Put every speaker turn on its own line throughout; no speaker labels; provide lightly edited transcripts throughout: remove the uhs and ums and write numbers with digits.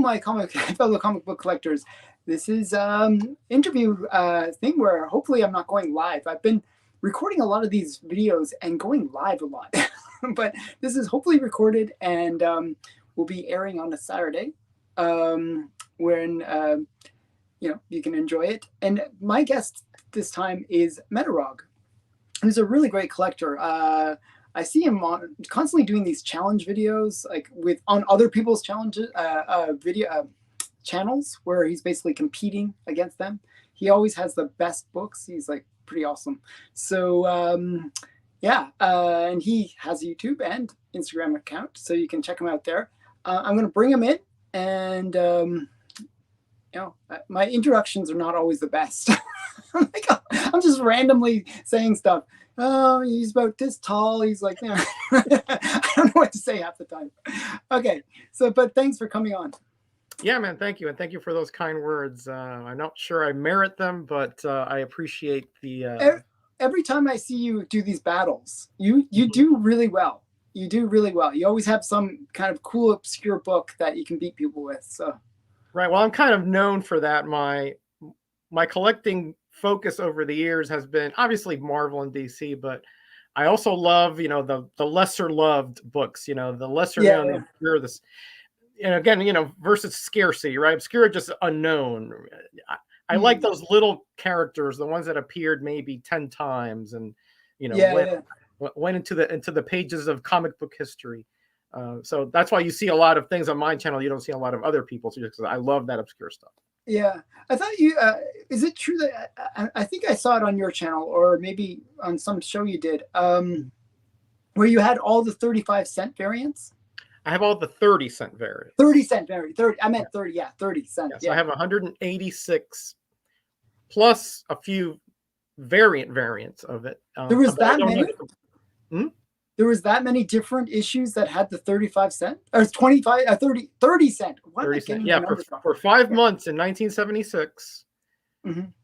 my fellow comic book collectors. This is interview thing where hopefully I'm not going live. I've been recording a lot of these videos and going live a lot, but this is hopefully recorded and will be airing on a Saturday when you can enjoy it. And my guest this time is Metarog, who's a really great collector. I see him constantly doing these challenge videos, like on other people's challenges, channels, where he's basically competing against them. He always has the best books. He's like pretty awesome. So and he has a YouTube and Instagram account, so you can check him out there. I'm going to bring him in, and my introductions are not always the best. I'm just randomly saying stuff. Oh, he's about this tall. He's like, I don't know what to say half the time. Okay, but thanks for coming on.
Yeah, man, thank you. And thank you for those kind words. I'm not sure I merit them, but I appreciate the...
Every time I see you do these battles, you do really well. You do really well. You always have some kind of cool, obscure book that you can beat people with. So,
right. Well, I'm kind of known for that. My collecting focus over the years has been obviously Marvel and DC, but I also love, the lesser loved books, the lesser known, the obscure, this, and again, versus scarcity, right? Obscure, just unknown. I like those little characters, the ones that appeared maybe 10 times and, went into the pages of comic book history. So that's why you see a lot of things on my channel you don't see a lot of other people's, because I love that obscure stuff.
Yeah, I thought you. Is it true that I think I saw it on your channel, or maybe on some show you did, where you had all the 35-cent variants?
I have all the 30-cent variants.
30-cent variant. 30. I meant 30. Yeah, 30 cents.
Yes, yeah. I have 186 plus a few variants of it.
There was that many. There was that many different issues that had the 35-cent or 25, 30 cent.
30 cent. Yeah, for 5 months in 1976,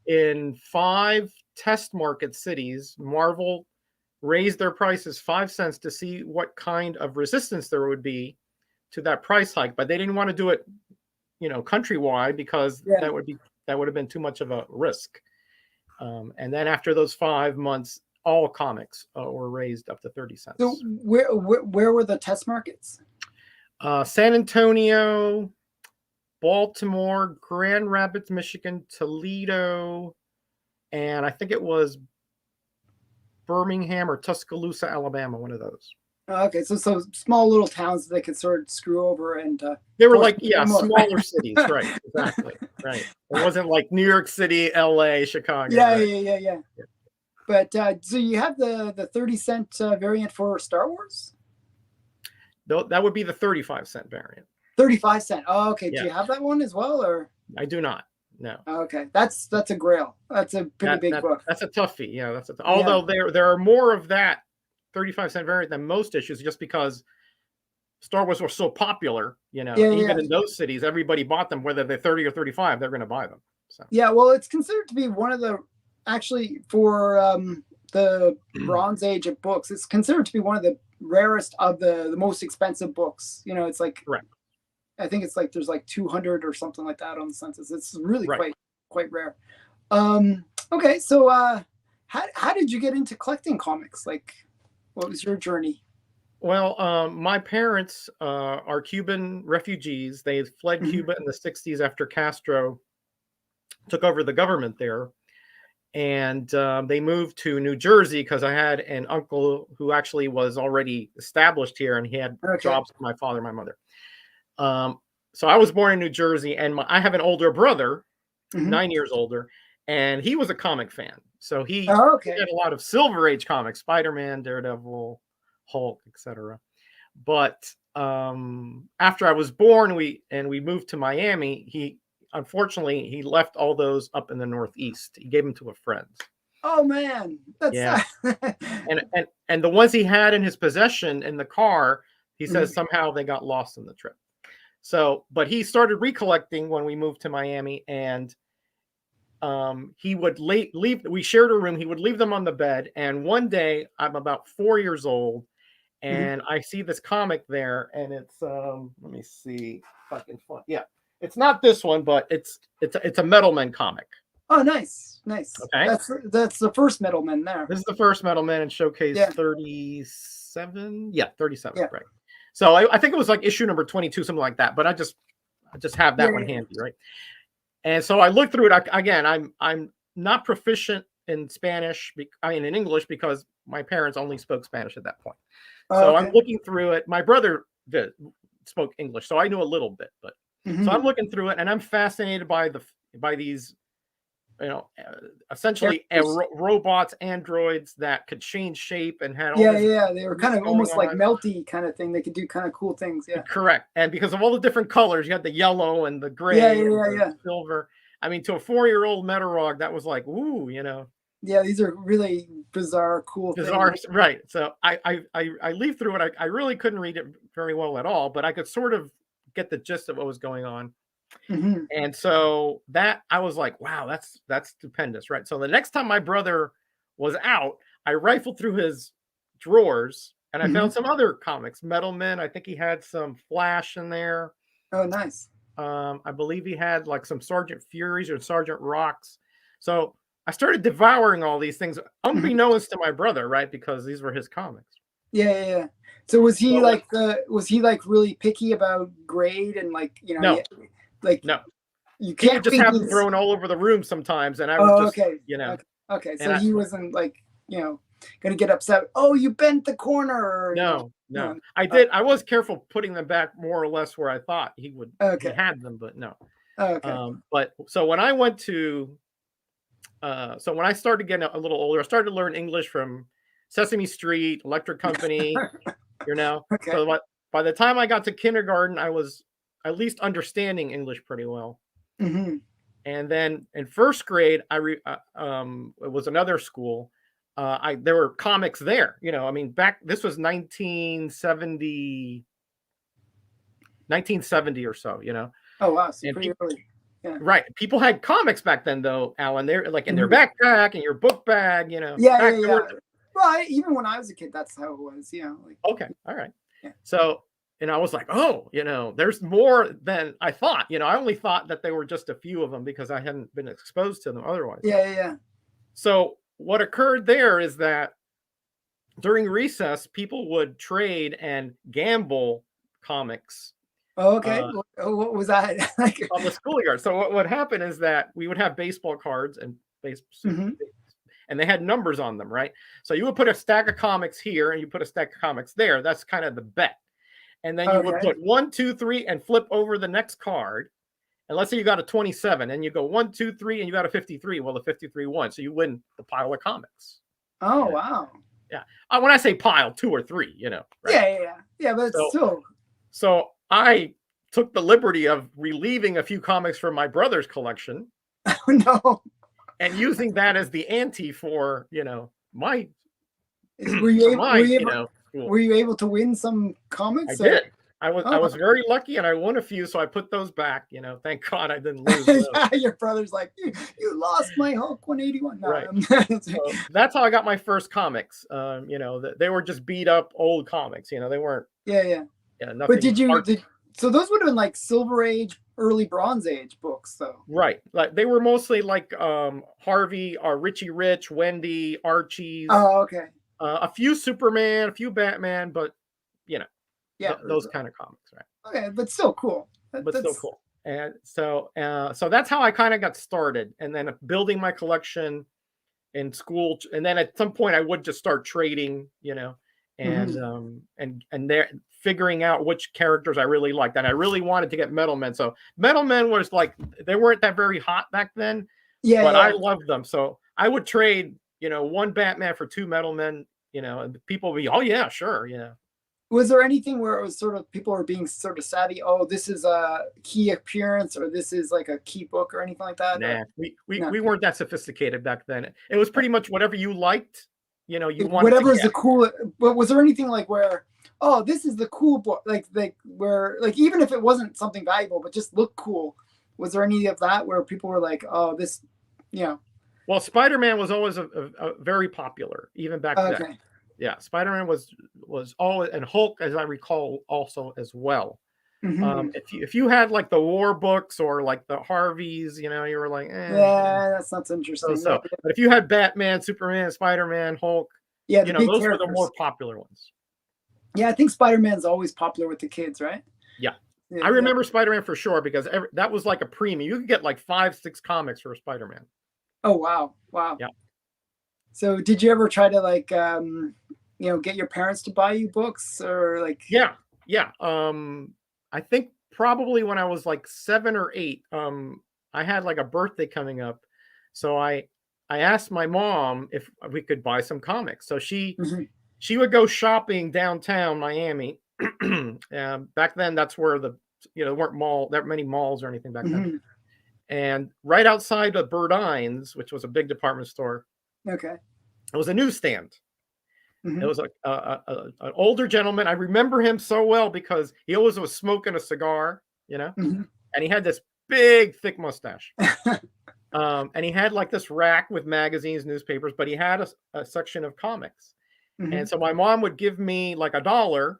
in 5 test market cities, Marvel raised their prices 5 cents to see what kind of resistance there would be to that price hike. But they didn't want to do it, countrywide, because that would have been too much of a risk. And then after those 5 months, all comics were raised up to 30 cents.
So where were the test markets?
San Antonio, Baltimore, Grand Rapids, Michigan, Toledo, and I think it was Birmingham or Tuscaloosa, Alabama, one of those.
Okay, so small little towns that they could sort of screw over, and
they were like smaller cities, right? Exactly, right. It wasn't like New York City, LA, Chicago.
Yeah. But so you have the 30-cent variant for Star Wars?
That would be the 35-cent variant.
35 cent. Oh, okay. Yeah. Do you have that one as well, or?
I do not. No.
Okay, that's a grail. That's a pretty big book.
That's a toughie. Yeah, although there are more of that 35-cent variant than most issues, just because Star Wars was so popular. Even in those cities, everybody bought them, whether they're 30 or 35. They're going to buy them. So.
Yeah, well, it's considered to be one of the. Actually, for the Bronze Age of books, it's considered to be one of the rarest of the most expensive books. It's like,
correct.
I think it's like there's like 200 or something like that on the census. It's really quite rare. Okay, so how did you get into collecting comics? Like, what was your journey?
Well, my parents are Cuban refugees. They fled Cuba in the 60s after Castro took over the government there. And they moved to New Jersey because I had an uncle who actually was already established here, and he had jobs with my father and my mother. So I was born in New Jersey, and I have an older brother, 9 years older, and he was a comic fan. So he had a lot of Silver Age comics, Spider-Man, Daredevil, Hulk, etc. But after I was born, we moved to Miami. Unfortunately, he left all those up in the Northeast. He gave them to a friend.
Oh man, that's
and the ones he had in his possession in the car, he says somehow they got lost on the trip. So, but he started recollecting when we moved to Miami, and he would leave. We shared a room. He would leave them on the bed. And one day, I'm about 4 years old, and I see this comic there, and it's let me see if I can find. Yeah. It's not this one, but it's a Metalman comic.
Oh, nice, nice.
Okay,
That's the first Middleman there.
this is the first Metalman in Showcase
Yeah,
37. Yeah, 37.
yeah,
Right. So I think it was like issue number 22, something like that. But I just have
yeah,
that one
yeah.
handy, right? And so I looked through it again. I'm not proficient in Spanish. I mean, in English, because my parents only spoke Spanish at that point.
Oh,
So I'm
okay.
looking through it. My brother spoke English, so I knew a little bit. But so I'm
Mm-hmm.
looking through it, and I'm fascinated by these, essentially robots, androids that could change shape and had all
Yeah,
this
yeah. They were kind of
going
almost like
on.
melty kind of thing. They could do kind of cool things. Yeah.
Correct. And because of all the different colors, you had the yellow and the
Yeah,
gray
yeah,
and
yeah,
the
yeah.
silver. I mean, to a 4-year-old Metarog, that was like, ooh,
Yeah, these are really bizarre, cool
bizarre.
things.
Right. So I leafed through it. I really couldn't read it very well at all, but I could sort of get the gist of what was going on.
Mm-hmm.
And so that I was like, wow, that's stupendous, right? So the next time my brother was out, I rifled through his drawers and I
Mm-hmm.
found some other comics. Metalman, I think he had some Flash in there.
Oh, nice.
I believe he had like some Sergeant Furies or Sergeant Rocks. So I started devouring all these things,
Mm-hmm.
unbeknownst to my brother, right? Because these were his comics.
Yeah, yeah, yeah. So
So when,
was he like really picky about grade and like
no,
like
no,
you
he would
can't
just
read
have them
these.
thrown all over the room sometimes, and I would
Oh,
just,
okay, okay, okay.
and
So he wasn't like gonna get upset. Oh, you bent the corner, or
no, no.
no.
I
Oh,
did. I was careful putting them back more or less where I thought he
okay,
had them, but no.
okay.
But so when I went to, so when I started getting a little older, I started to learn English from Sesame Street, Electric Company,
Okay.
So by the time I got to kindergarten, I was at least understanding English pretty well.
Mm-hmm.
And then in first grade, it was another school. There were comics there. I mean, this was 1970 or so.
Oh wow, so
And
pretty early. Yeah.
right, people had comics back then, though, Alan. They're like in their
Mhm.
backpack and your book bag.
Yeah, yeah,
Back there
yeah.
were
Well, even when I was a kid, that's how it was. Like
okay, all right.
yeah.
So, and I was like, oh, there's more than I thought. I only thought that there were just a few of them because I hadn't been exposed to them otherwise.
Yeah, yeah, yeah.
So, what occurred there is that during recess, people would trade and gamble comics
Oh, okay.
uh,
What was that? Like,
on the schoolyard. So, what would happen is that we would have baseball cards and base,
mhm.
and they had numbers on them, right? So, you would put a stack of comics here and you put a stack of comics there. That's kind of the bet. And then you would
Okay.
put 1, 2, 3 and flip over the next card. And let's say you got a 27 and you go 1, 2, 3 and you got a 53. Well, the 53 won. So you win the pile of comics.
Oh,
Yeah.
wow.
Yeah. When I say pile, 2 or 3, right?
Yeah, yeah, yeah. Yeah, but
So,
still.
so I took the liberty of relieving a few comics from my brother's collection
No.
and using that as the ante for, my,
Were you
for
able?
my, school.
Were you able to win some
I
comics? Or?
did. I
Oh,
was very lucky and I won a few, so I put those back. Thank God I didn't lose those.
yeah. Your brother's like, you lost my Hulk 181. No,
Right. So that's how I got my first comics. They were just beat up old comics. They weren't,
yeah, yeah. But
nothing art.
so those would have been like Silver Age, early Bronze Age books, though.
Right. Like they were mostly like Harvey or Richie Rich, Wendy, Archie's,
Oh, okay.
a few Superman, a few Batman, but
Yeah.
those kind of comics, right?
Okay, but still cool.
But still
That's
cool. And so that's how I kind of got started, and then building my collection in school, and then at some point I would just start trading, and and they're figuring out which characters I really liked, and I really wanted to get Metal Men. So Metal Men was like, they weren't that very hot back then,
yeah,
but I
yeah.
loved them. So I would trade, one Batman for 2 Metal Men, and people would be, oh yeah, sure,
Was there anything where it was sort of people were being sort of savvy? Oh, this is a key appearance, or this is like a key book, or anything like that?
Nah,
Or,
we
no,
weren't that sophisticated back then. It was pretty much whatever you liked, you wanted to
whatever is
get.
the cool. But was there anything like where, oh, this is the cool book, like where, like even if it wasn't something valuable, but just looked cool? Was there any of that where people were like, oh, this, you know?
Well, Spider-Man was always a very popular, even back then.
Okay.
Yeah, Spider-Man was always, and Hulk, as I recall, also as well.
Hmm.
If you had like the war books or like the Harveys, you know, you were like,
Yeah, that's not so
so
interesting. Yeah,
so. But if you had Batman, Superman, Spider-Man, Hulk,
yeah, the
you know,
big
those were the more
characters.
popular ones.
Yeah, I think Spider-Man's always popular with the kids, right?
Yeah.
Yeah,
I
yeah.
remember Spider-Man for sure because that was like a premium. You could get like 5, 6 comics for Spider-Man.
Oh wow, wow.
Yeah.
So did you ever try to like get your parents to buy you books or like?
Yeah. Yeah. I think probably when I was like 7 or 8, I had like a birthday coming up. So I asked my mom if we could buy some comics. So
Hmm.
she would go shopping downtown Miami. Back then, that's where there weren't that many malls or anything back then.
Hmm.
And right outside of Burdines, which was a big department store,
Okay.
it was a newsstand. It
Hmm.
was an older gentleman. I remember him so well because he always was smoking a cigar, you know,
Hmm.
and he had this big, thick mustache. And he had like this rack with magazines, newspapers, but he had a section of comics.
Hmm.
And so my mom would give me like $1,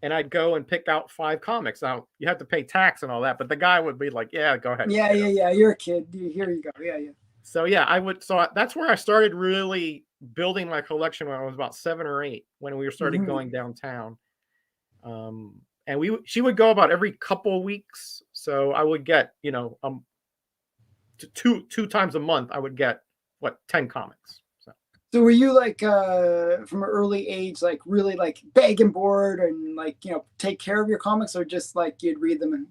and I'd go and pick out 5 comics. Now you have to pay tax and all that, but the guy would be like, "Yeah, go ahead,"
Yeah,
you know.
yeah, yeah. You're a kid. Here you go. Yeah, yeah.
So yeah, I would. So that's where I started really building my collection when I was about 7 or 8. When we started
Hmm.
going downtown, and she would go about every couple of weeks. So I would get two times a month. I would get 10 comics. So
So were you like from an early age like really like beg and board and like take care of your comics or just like you'd read them and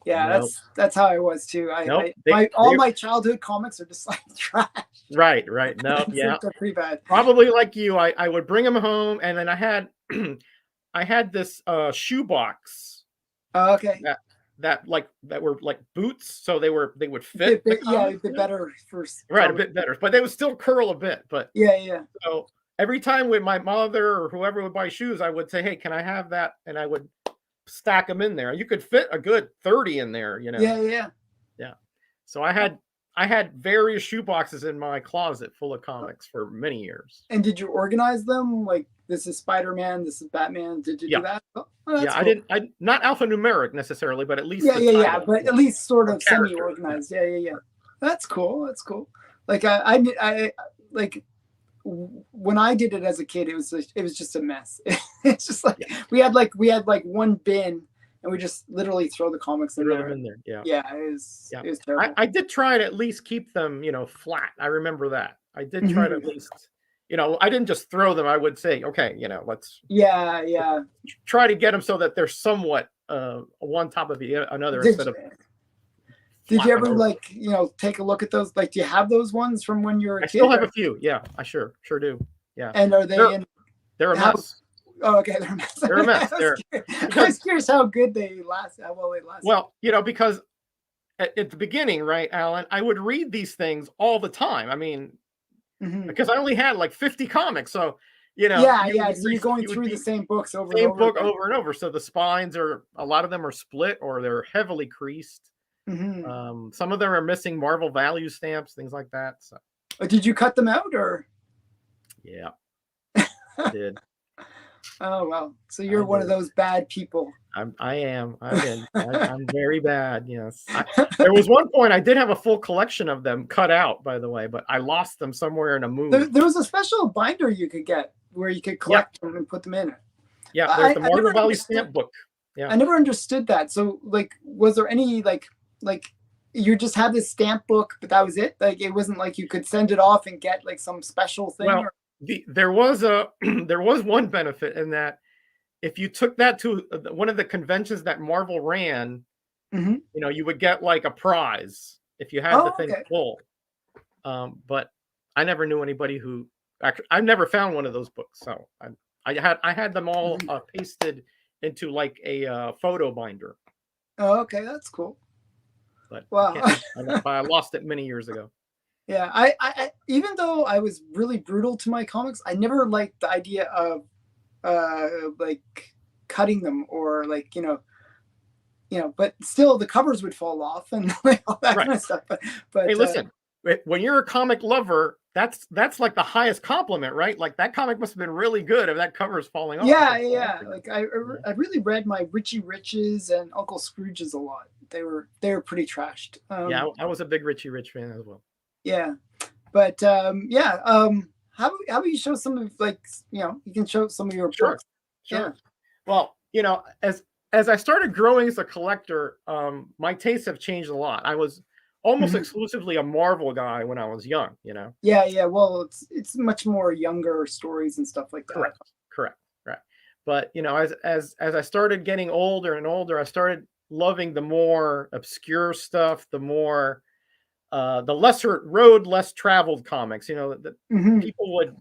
yeah,
no,
that's how I was too.
nope.
I
They
my all
they
my childhood comics are just like trash.
right. No,
So
yeah.
they're pretty bad.
Probably like you, I would bring them home, and then I had I had this shoebox
Oh, okay.
that were like boots, so they would fit
Bit,
the
bit, yeah, a
comic,
bit better first
right, a
probably.
bit better, but they would still curl a bit. But
Yeah, yeah.
so every time when my mother or whoever would buy shoes, I would say, "Hey, can I have that?" And I would stack them in there. You could fit a good 30 in there, you know.
Yeah, yeah.
Yeah. So I had various shoe boxes in my closet full of
Yeah.
comics for many years.
And did you organize them? Like this is Spider-Man, this is Batman. Did you do
Yeah.
that? Oh,
Yeah,
that's cool.
I not alphanumeric necessarily, but at least
Yeah,
the
yeah, yeah.
title,
But at least sort
or
of
characters. Yeah.
semi-organized. Yeah, yeah, yeah. That's cool. That's cool. Like like when I did it as a kid, it was just a mess. It's just like
Yeah.
we had like one bin, and we just literally throw the comics in
Throw them
there.
in there. Yeah.
Yeah,
Yeah.
it was
I,
terrible.
I did try to at least keep them, flat. I remember that. I did try to
Hmm.
at least, I didn't just throw them. I would say, okay, let's
Yeah, yeah.
try to get them so that they're somewhat one top of another
Did
instead of
did you
flapping
ever
over.
like take a look at those? Like, do you have those ones from when you were a
I still
kid?
have
Or,
a few. Yeah, I sure do. Yeah.
and are they
They're
in
they're a
how?
mess.
Oh, okay, they're a mess.
They're a mess.
I
Because
was curious how good they last. How well they lasted.
well, because at the beginning, right, Alan, I would read these things all the time. I mean,
Hmm.
because I only had like 50 comics. So,
Yeah, yeah. So you're going
you would
through the
be
same books over and
same
over
book
again.
over and over. So the spines a lot of them are split or they're heavily creased.
Hmm.
Some of them are missing Marvel value stamps, things like that. So
Did you cut them out or?
yeah, I did.
Oh well, so
I
you're one of
did.
those bad people.
I am. I'm very bad. Yes. There was one point I did have a full collection of them cut out, by the way, but I lost them somewhere in a move.
There was a special binder you could get where you could
Yeah.
collect them and put them in.
Yeah. There's
I,
the
I
Marvel
never
value
understood.
stamp book. Yeah.
I never understood that. So like, was there any like you just had this stamp book, but that was it? Like it wasn't like you could send it off and get like some special thing
Well,
or.
there was a there was one benefit in that if you took that to one of the conventions that Marvel ran,
Hmm.
you would get like a prize if you had the
Oh,
thing
okay.
full. But I never knew anybody who actually. I've never found one of those books, so I had them all
Mhm.
pasted into like a photo binder,
Oh, okay, that's cool.
but I
Wow.
can't. But I lost it many years ago.
Yeah, even though I was really brutal to my comics, I never liked the idea of like cutting them or like but still the covers would fall off and like all that
Right.
kind of stuff.
Hey,
But
listen. when you're a comic lover, that's like the highest compliment, right? Like that comic must have been really good if that cover is falling off.
Yeah,
That's
yeah,
all
yeah.
for you.
Like I really read my Richie Riches and Uncle Scrooges a lot. They were pretty trashed.
Yeah, I was a big Richie Rich fan as well.
Yeah, but yeah. How about you show some of, like, you can show some of your
Sure,
books. Yeah.
sure. Well, as I started growing as a collector, my tastes have changed a lot. I was almost
Mhm.
exclusively a Marvel guy when I was young.
Yeah, yeah. Well, it's much more younger stories and stuff like that.
Correct, correct, right. But as I started getting older and older, I started loving the more obscure stuff, the lesser road, less traveled comics. That
Hmm.
people would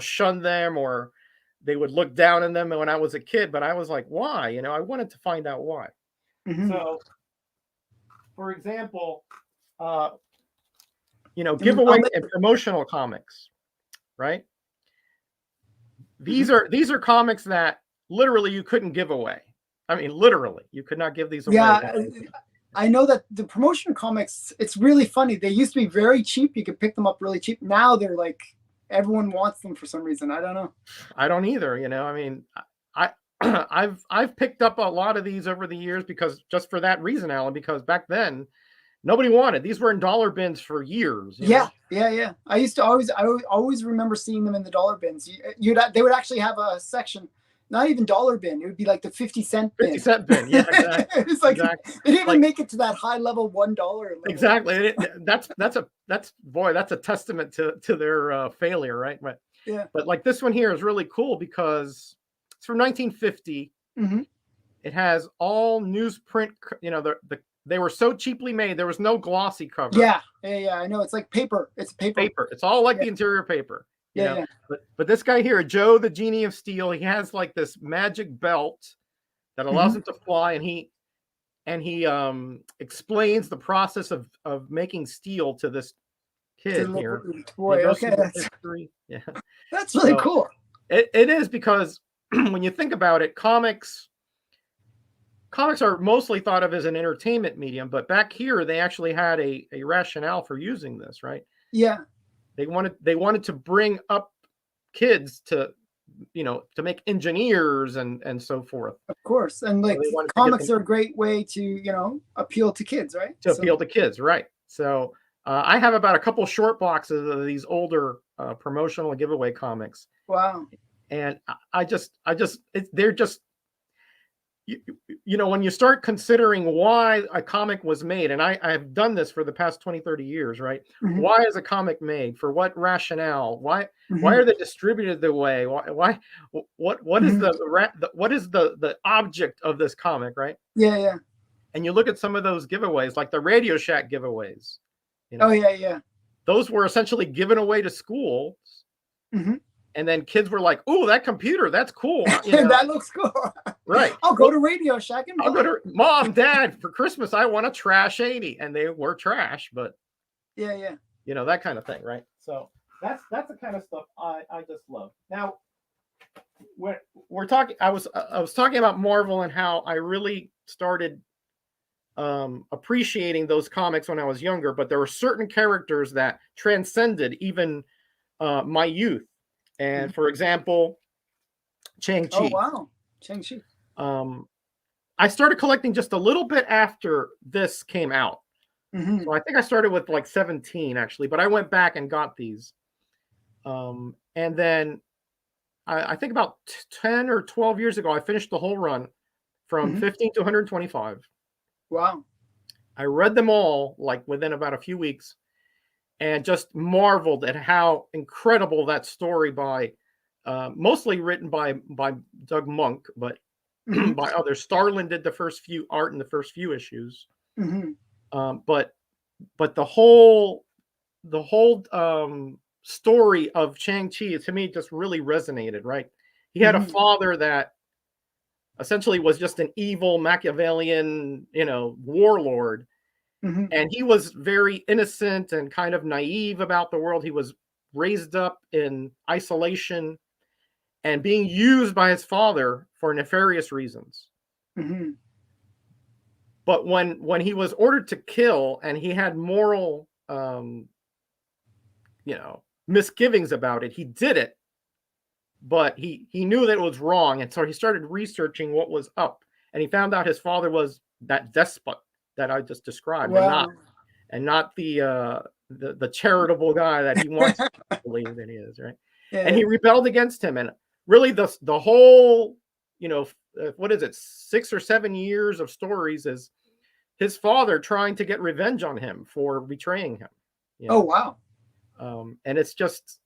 shun them, or they would look down on them when I was a kid. But I was like, why? I wanted to find out why.
Hmm.
So, for example,
I'll
giveaway
make.
and promotional comics, right?
Mhm.
These are comics that literally you couldn't give away. I mean, literally, you could not give these away.
Yeah, I know that the promotion comics. It's really funny. They used to be very cheap. You could pick them up really cheap. Now they're like everyone wants them for some reason. I don't know.
I don't either. I mean, I I've picked up a lot of these over the years because just for that reason, Alan. Because back then nobody wanted these. Were in dollar bins for years.
Yeah, yeah, yeah. I always remember seeing them in the dollar bins. They would actually have a section, not even dollar bin. It would be like the 50-cent
50
bin.
cent bin. Yeah, exactly.
It's like
Exactly.
they didn't even
Like
make it to that high level $1 level.
exactly. That's a testament to their failure, right?
Yeah.
But like this one here is really cool because it's from 1950.
Hmm.
It has all newsprint. They were so cheaply made. There was no glossy cover.
Yeah, yeah, yeah. I know. It's like paper. It's paper.
Paper. It's all like
Yeah,
the interior paper. You
yeah,
know.
yeah.
But this guy here, Joe the Genie of Steel, he has like this magic belt that allows
Hmm.
him to fly, and he explains the process of making steel to this
To the
kid
little
here. And he
boy.
goes
Okay,
through the history. Yeah.
that's really
So
cool.
it is because when you think about it, comics are mostly thought of as an entertainment medium, but back here they actually had a rationale for using this, right?
Yeah,
They wanted to bring up kids to make engineers and so forth.
of course. And
So
like
they wanted to get
comics
them
are a great way to appeal to kids, right?
to appeal to kids, right? So I have about a couple short boxes of these older promotional and giveaway comics,
Wow.
and they're just when you start considering why a comic was made, and I've done this for the past 20, 30 years, right?
Hmm.
Why is a comic made? For what rationale? Why
Hmm.
are they distributed the way? What is
Hmm.
the object of this comic, right?
Yeah, yeah.
And you look at some of those giveaways, like the Radio Shack giveaways, you
Oh,
know,
yeah, yeah.
those were essentially given away to schools,
Hmm.
and then kids were like, "Ooh, that computer, that's cool."
That looks cool.
Right.
I'll go
Well,
to Radio Shack and
I'll
buy
go
it.
to Mom, Dad, for Christmas. I want a trash 80, and they were trash, but
Yeah, yeah.
that kind of thing, right? So that's the kind of stuff I just love. Now we're talking. I was talking about Marvel and how I really started appreciating those comics when I was younger, but there were certain characters that transcended even my youth.
Mhm.
And for example, Chang
Oh,
Chi.
wow. Shang-Chi.
Um, I started collecting just a little bit after this came out.
Hmm.
So I think I started with like 17 actually, but I went back and got these. And then I think about 10 or 12 years ago, I finished the whole run from
Hmm.
15 to 125.
Wow.
I read them all like within about a few weeks and just marveled at how incredible that story by mostly written by Doug Monk, but
Hmm.
by others. Starlin did the first few art in the first few issues.
Hmm.
But the whole story of Shang-Chi to me just really resonated, right? He had a
Hmm.
father that essentially was just an evil Machiavellian, warlord.
Hmm.
And he was very innocent and kind of naive about the world. He was raised up in isolation and being used by his father for nefarious reasons.
Hmm.
But when he was ordered to kill and he had moral misgivings about it. He did it, but he knew that it was wrong, and so he started researching what was up, and he found out his father was that despot that I just described,
Wow.
and not the charitable guy that he wants to believe that he is, right? And
Yeah.
he rebelled against him, and really the whole, what is it, 6 or 7 years of stories is his father trying to get revenge on him for betraying him.
Oh, wow.
And it's just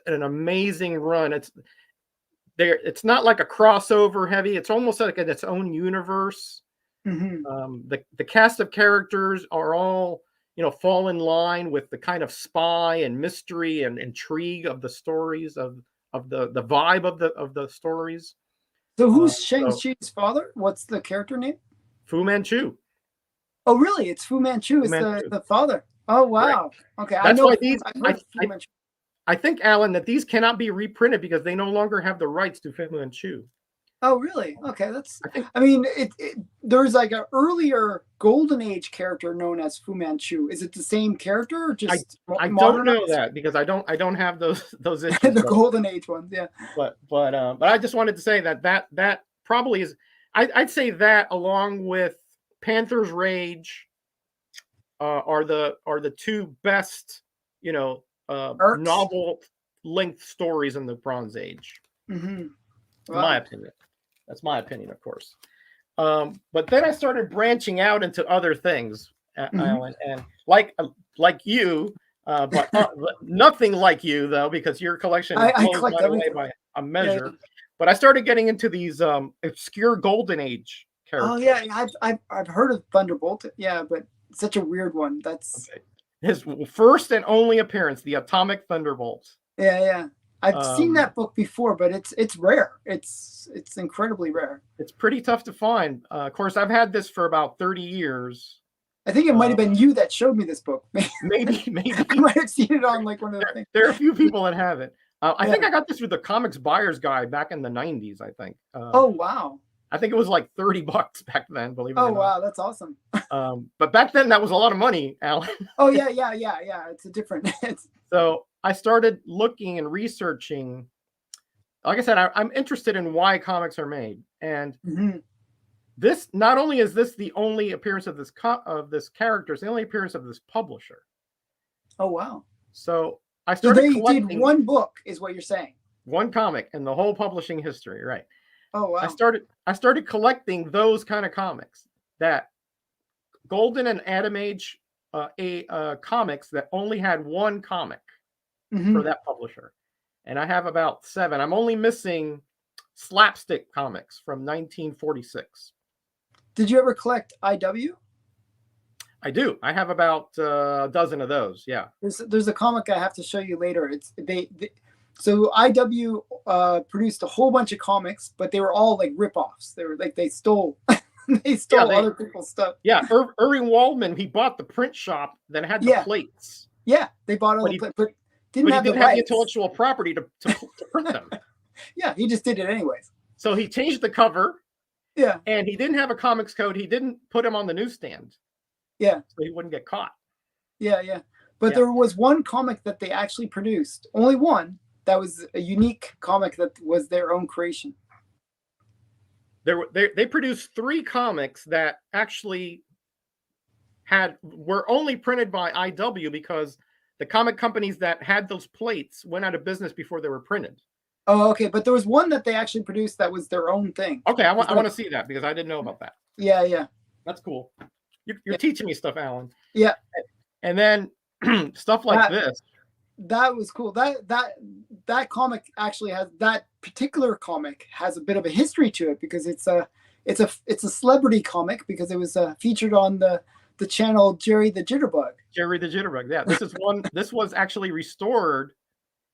an amazing run. It's not like a crossover heavy. It's almost like in its own universe. The cast of characters are all fall in line with the kind of spy and mystery and intrigue of the stories of the vibe of the stories.
So who's Shang-Chi's father? What's the character name?
Fu Manchu.
Oh, really? It's Fu Manchu is the father. Oh, wow. Right. Okay,
That's why these. I think, Alan, that these cannot be reprinted because they no longer have the rights to Fu Manchu.
Oh, really? Okay, I mean, there's like an earlier Golden Age character known as Fu Manchu. Is it the same character or just
I don't know that because I don't have those issues.
The Golden Age ones, yeah.
But I just wanted to say that probably is. I'd say that along with Panther's Rage are the two best novel length stories in the Bronze Age.
Wow.
In my opinion. That's my opinion, of course. But then I started branching out into other things, Alan, and like you, but nothing like you though, because your collection blows my away by a measure. Yeah. But I started getting into these obscure Golden Age characters.
Oh yeah, I've heard of Thunderbolt. Yeah, but such a weird one. That's
his first and only appearance, the Atomic Thunderbolt.
Yeah. I've seen that book before, but it's rare. It's incredibly rare.
It's pretty tough to find. Of course, I've had this for about 30 years.
I think it might have been you that showed me this book.
Maybe.
I might have seen it on like one of the things.
There are a few people that have it. I think I got this through the Comics Buyer's Guide back in the 90s, I think.
Oh, wow.
I think it was like $30 back then, believe it or not.
Oh, wow. That's awesome.
But back then, that was a lot of money, Alan.
Oh, yeah. It's a different.
So I started looking and researching. Like I said, I'm interested in why comics are made. And this, not only is this the only appearance of this character, it's the only appearance of this publisher.
Oh, wow.
So I started collecting.
Did one book, is what you're saying.
One comic in the whole publishing history, right?
Oh, wow.
I started collecting those kind of comics, that Golden and Atom Age comics that only had one comic for that publisher. And I have about 7. I'm only missing Slapstick comics from 1946.
Did you ever collect IW?
I do. I have about a dozen of those. Yeah.
There's a comic I have to show you later. So IW produced a whole bunch of comics, but they were all like ripoffs. They were like they stole other people's stuff.
Yeah, Irving Waldman, he bought the print shop that had the plates.
Yeah, they bought all the plates, but he didn't have the
intellectual property to print them.
Yeah, he just did it anyways.
So he changed the cover.
Yeah.
And he didn't have a comics code. He didn't put him on the newsstand.
Yeah.
So he wouldn't get caught.
Yeah. But there was one comic that they actually produced. Only one. That was a unique comic that was their own creation.
They produced 3 comics that actually were only printed by IW because the comic companies that had those plates went out of business before they were printed.
Oh, okay. But there was one that they actually produced that was their own thing.
Okay, I want to see that because I didn't know about that.
Yeah.
That's cool. You're teaching me stuff, Alan.
Yeah.
And then stuff like this.
That was cool. That comic actually that particular comic has a bit of a history to it because it's a celebrity comic because it was featured on the channel Jerry the Jitterbug.
Jerry the Jitterbug. Yeah, this is one. This was actually restored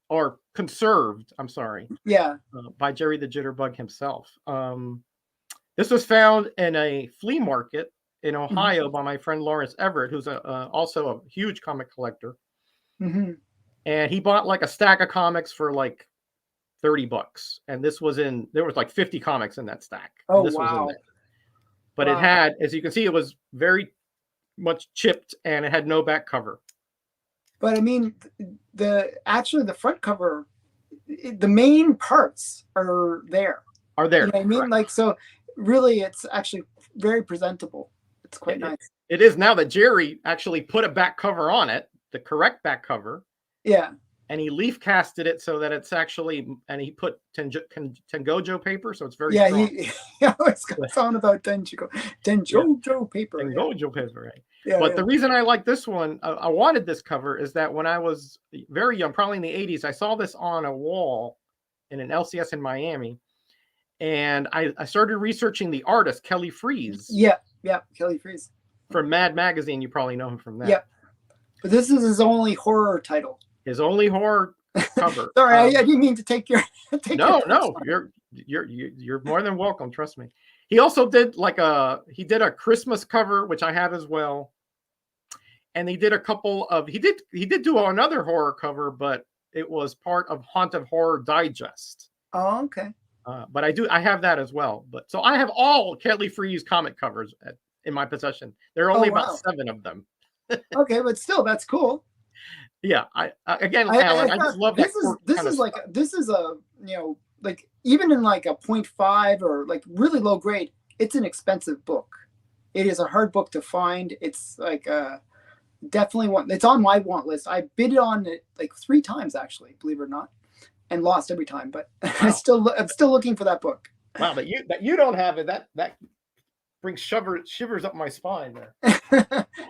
or conserved. I'm sorry.
Yeah.
By Jerry the Jitterbug himself. This was found in a flea market in Ohio by my friend Lawrence Everett, who's also a huge comic collector. And he bought like a stack of comics for like $30. And there was like 50 comics in that stack.
Oh,
this
wow.
was in there. But it had, as you can see, it was very much chipped and it had no back cover.
But I mean, the front cover, the main parts are there.
Are there?
You know what I mean?
Correct.
Like, so really, it's actually very presentable. It's quite
It,
nice.
it is now that Jerry actually put a back cover on it, the correct back cover.
Yeah.
And he leaf casted it so that it's actually, and he put Tengojo paper, so it's very strong.
He always goes on about Tengojo paper.
Tengojo paper, right?
Yeah,
but the reason I like this one, I wanted this cover, is that when I was very young, probably in the 80s, I saw this on a wall in an LCS in Miami. And I started researching the artist, Kelly Freeze.
Yeah, Kelly Freeze.
From Mad Magazine, you probably know him from that.
Yeah. But this is his only horror title.
His only horror cover.
Sorry, I didn't mean to take your.
No, you're more than welcome. Trust me. He also did he did a Christmas cover, which I have as well, and he did a couple of he did do another horror cover, but it was part of Haunted Horror Digest.
Oh, okay.
But I have that as well. But so I have all Kelly Freeze comic covers in my possession. There are only about 7 of them.
Okay, but still, that's cool.
Yeah, Alan, I just love
this. This is a like even in like a 0.5 or like really low grade, it's an expensive book. It is a hard book to find. It's like definitely one. It's on my want list. I bid on it like 3 times actually, believe it or not, and lost every time. But wow. I'm still looking for that book.
Wow, that you don't have it. That brings shivers up my spine there.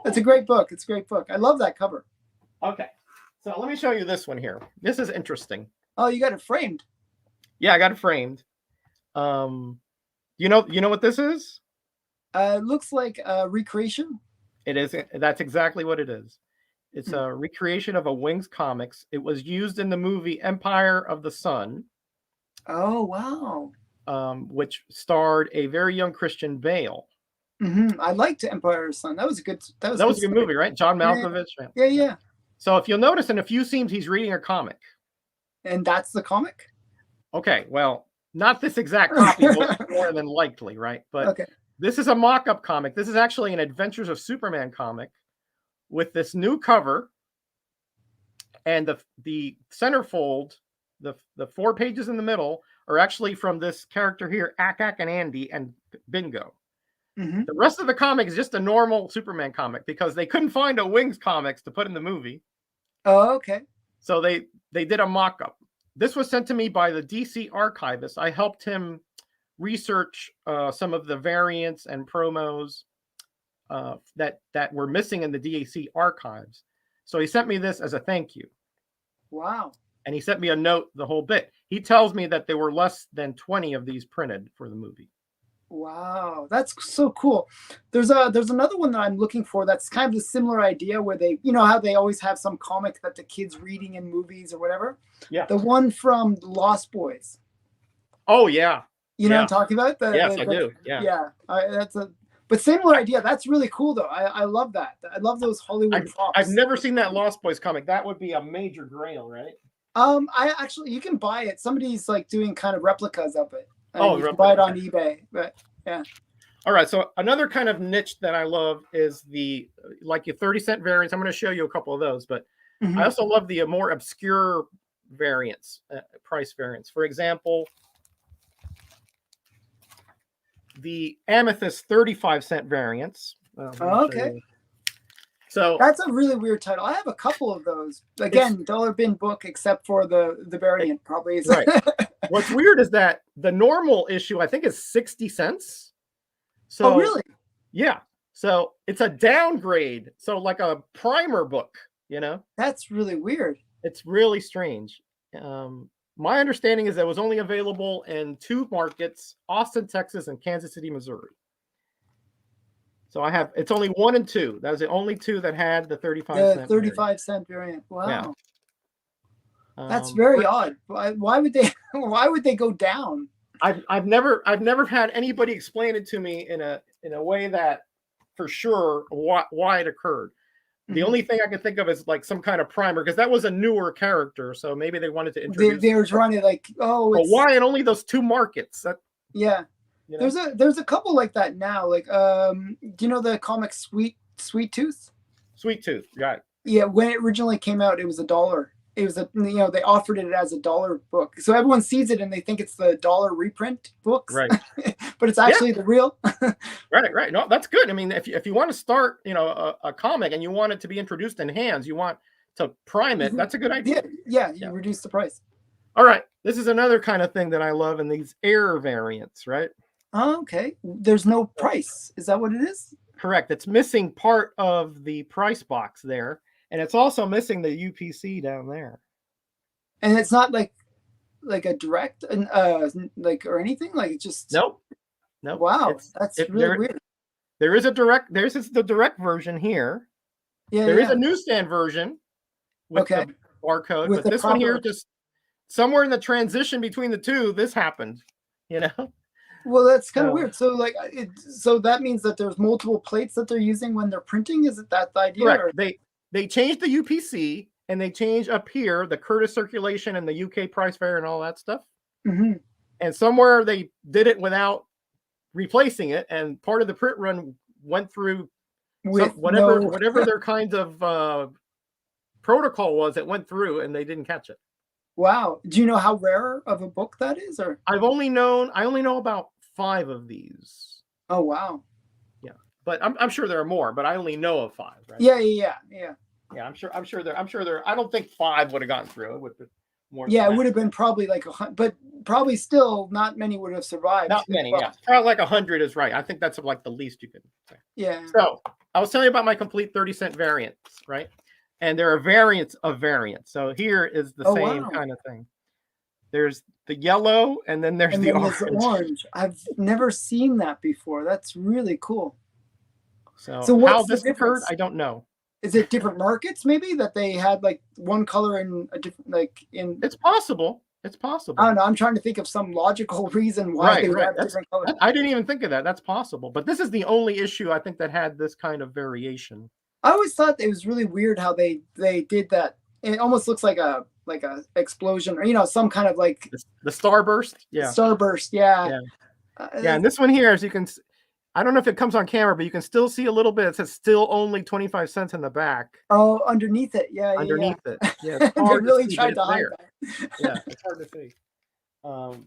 It's a great book. It's a great book. I love that cover.
Okay. So let me show you this one here. This is interesting.
Oh, you got it framed.
Yeah, I got it framed. You know what this is?
It looks like a recreation.
It is. That's exactly what it is. It's a recreation of a Wings comics. It was used in the movie Empire of the Sun.
Oh, wow.
Which starred a very young Christian Bale.
I liked Empire of the Sun. That was a good
movie, right? John Malkovich.
Yeah.
So if you'll notice in a few scenes, he's reading a comic.
And that's the comic?
Okay, well, not this exact copy, but more than likely, right? But This is a mock-up comic. This is actually an Adventures of Superman comic with this new cover. And the centerfold, the 4 pages in the middle, are actually from this character here, Ak and Andy and Bingo. The rest of the comic is just a normal Superman comic because they couldn't find a Wings comics to put in the movie.
Oh, okay.
So they did a mock-up. This was sent to me by the DC archivist. I helped him research some of the variants and promos that were missing in the DC archives. So he sent me this as a thank you.
Wow.
And he sent me a note the whole bit. He tells me that there were less than 20 of these printed for the movie.
Wow, that's so cool. There's another one that I'm looking for that's kind of a similar idea where they, how they always have some comic that the kids reading in movies or whatever.
Yeah.
The one from Lost Boys.
Oh yeah.
You know what I'm talking about?
Yes, I do. Yeah.
Yeah. But similar idea. That's really cool though. I love that. I love those Hollywood props.
I've never seen that Lost Boys comic. That would be a major grail, right?
I actually, you can buy it. Somebody's like doing kind of replicas of it. You can buy it on eBay, but yeah.
All right, so another kind of niche that I love is your 30-cent variants. I'm going to show you a couple of those, but I also love the more obscure variants, price variants. For example, the Amethyst 35-cent variants.
Okay.
So
that's a really weird title. I have a couple of those. Again, dollar bin book, except for the variant probably is.
Right. What's weird is that the normal issue, I think, is 60 cents. So,
oh, really?
Yeah. So it's a downgrade. So like a primer book, That's
really weird.
It's really strange. My understanding is that it was only available in 2 markets, Austin, Texas, and Kansas City, Missouri. So it's only 1 and 2. That was the only 2 that had the 35-cent
35-cent variant. Wow.
Yeah.
That's very odd. Why would they go down?
I've never had anybody explain it to me in a way that for sure why it occurred. The only thing I can think of is like some kind of primer, because that was a newer character, so maybe they wanted to introduce.
They were trying to like,
but why in only those 2 markets?
Yeah. There's a couple like that now. Like, do you know the comic Sweet Tooth?
Sweet Tooth, right?
Yeah, when it originally came out, it was $1. It was they offered it as $1 book, so everyone sees it and they think it's the dollar reprint books,
Right.
but it's
Yeah.
actually the real.
Right. Right. No, that's good. I mean, if you want to start, a comic and you want it to be introduced in hands, you want to prime it. That's a good idea.
Yeah, yeah,
Yeah.
you reduce the price.
All right. This is another kind of thing that I love in these air variants, right?
Oh, okay. There's no price. Is that what it is?
Correct. It's missing part of the price box there, and it's also missing the UPC down there.
And it's not like a direct and like or anything. Like it's just
Nope. Nope.
wow. That's really weird.
There is a direct. There's the direct version here.
Yeah,
There is
yeah.
a newsstand version with
Okay.
the barcode,
With
but
the
this one here
proper.
just somewhere in the transition between the two, this happened. You know.
Well, that's kind of
So
weird. So like so that means that there's multiple plates that they're using when they're printing. Is it that the idea?
correct.
Or?
They changed the UPC and they changed up here the Curtis circulation and the UK price fair and all that stuff.
Mm-hmm.
And somewhere they did it without replacing it, and part of the print run went through
With
whatever their kind of protocol was. It went through, and they didn't catch it.
Wow. Do you know how rare of a book that is? Or
I only know about 5 of these.
oh wow.
Yeah, but I'm sure there are more, but I only know of 5. Right?
Yeah, yeah, yeah.
Yeah, I'm sure there. I don't think 5 would have gone through. It would be more.
Yeah,
than
it would
that.
have been probably like but probably still not many would have survived.
Not many.
Well,
Yeah, probably like 100 is right. I think that's like the least you could say.
yeah.
So I was telling you about my complete 30-cent variants, right? And there are variants of variants. So here is the same
Wow.
kind of thing. There's the yellow, and then there's the orange.
There's the orange. I've never seen that before. That's really cool.
So
what's
how
the
this occurred,
difference?
I don't know.
Is it different markets maybe that they had like one color in a different like in?
It's possible. It's possible.
I don't know. I'm trying to think of some logical reason why they would have different colors.
I didn't even think of that. That's possible. But this is the only issue I think that had this kind of variation.
I always thought it was really weird how they did that. It almost looks like a explosion or some kind of like
the starburst. Yeah.
Starburst. Yeah.
Yeah. Yeah. And this one here, as you can, I don't know if it comes on camera, but you can still see a little bit. It says still only 25 cents in the back.
Oh, underneath it. Yeah.
Underneath it. Yeah.
It's hard they really tried to hide
that. Yeah. It's hard to see.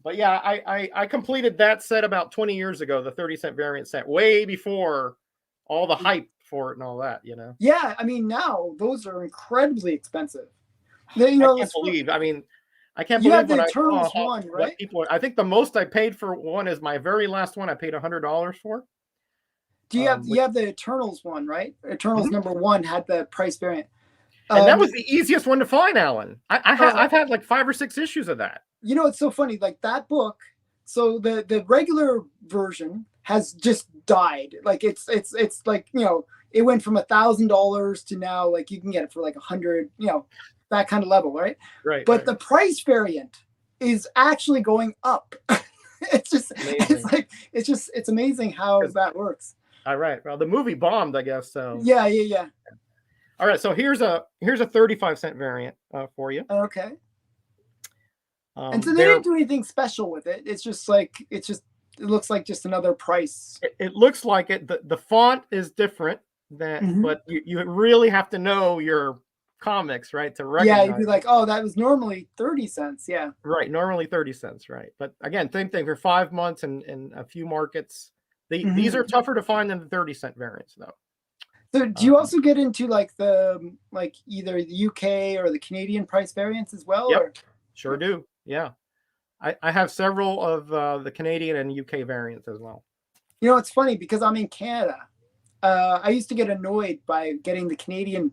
But yeah, I completed that set about 20 years ago, the 30-cent variant set, way before all the hype for it and all that,
Yeah, I mean, now those are incredibly expensive.
I can't believe. I mean, I can't
you
believe
have the Eternals one, right?
I think the most I paid for one is my very last one. I paid $100 for.
Do you have the Eternals one, right? Eternals #1 had the price variant,
and that was the easiest one to find, Alan. I've had like 5 or 6 issues of that.
It's so funny. Like that book. So the regular version has just died. Like it's like it went from $1,000 to now like you can get it for like 100. That kind of level, right?
Right.
But the price variant is actually going up. It's amazing how that works.
All right. Well, the movie bombed, I guess. So
yeah.
All right. So here's a 35-cent variant for you.
Okay. And so they didn't do anything special with it. It's just like it looks like just another price.
It looks like it. The font is different, but you really have to know your comics, right, to recognize.
Yeah, you'd be like, oh, that was normally 30 cents. Yeah.
Right. Normally 30 cents. Right. But again, same thing for 5 months and a few markets. These are tougher to find than the 30-cent variants, though.
So do you also get into like either the UK or the Canadian price variants as well?
Yep.
Or?
Sure do. Yeah. I have several of the Canadian and UK variants as well.
It's funny because I'm in Canada. I used to get annoyed by getting the Canadian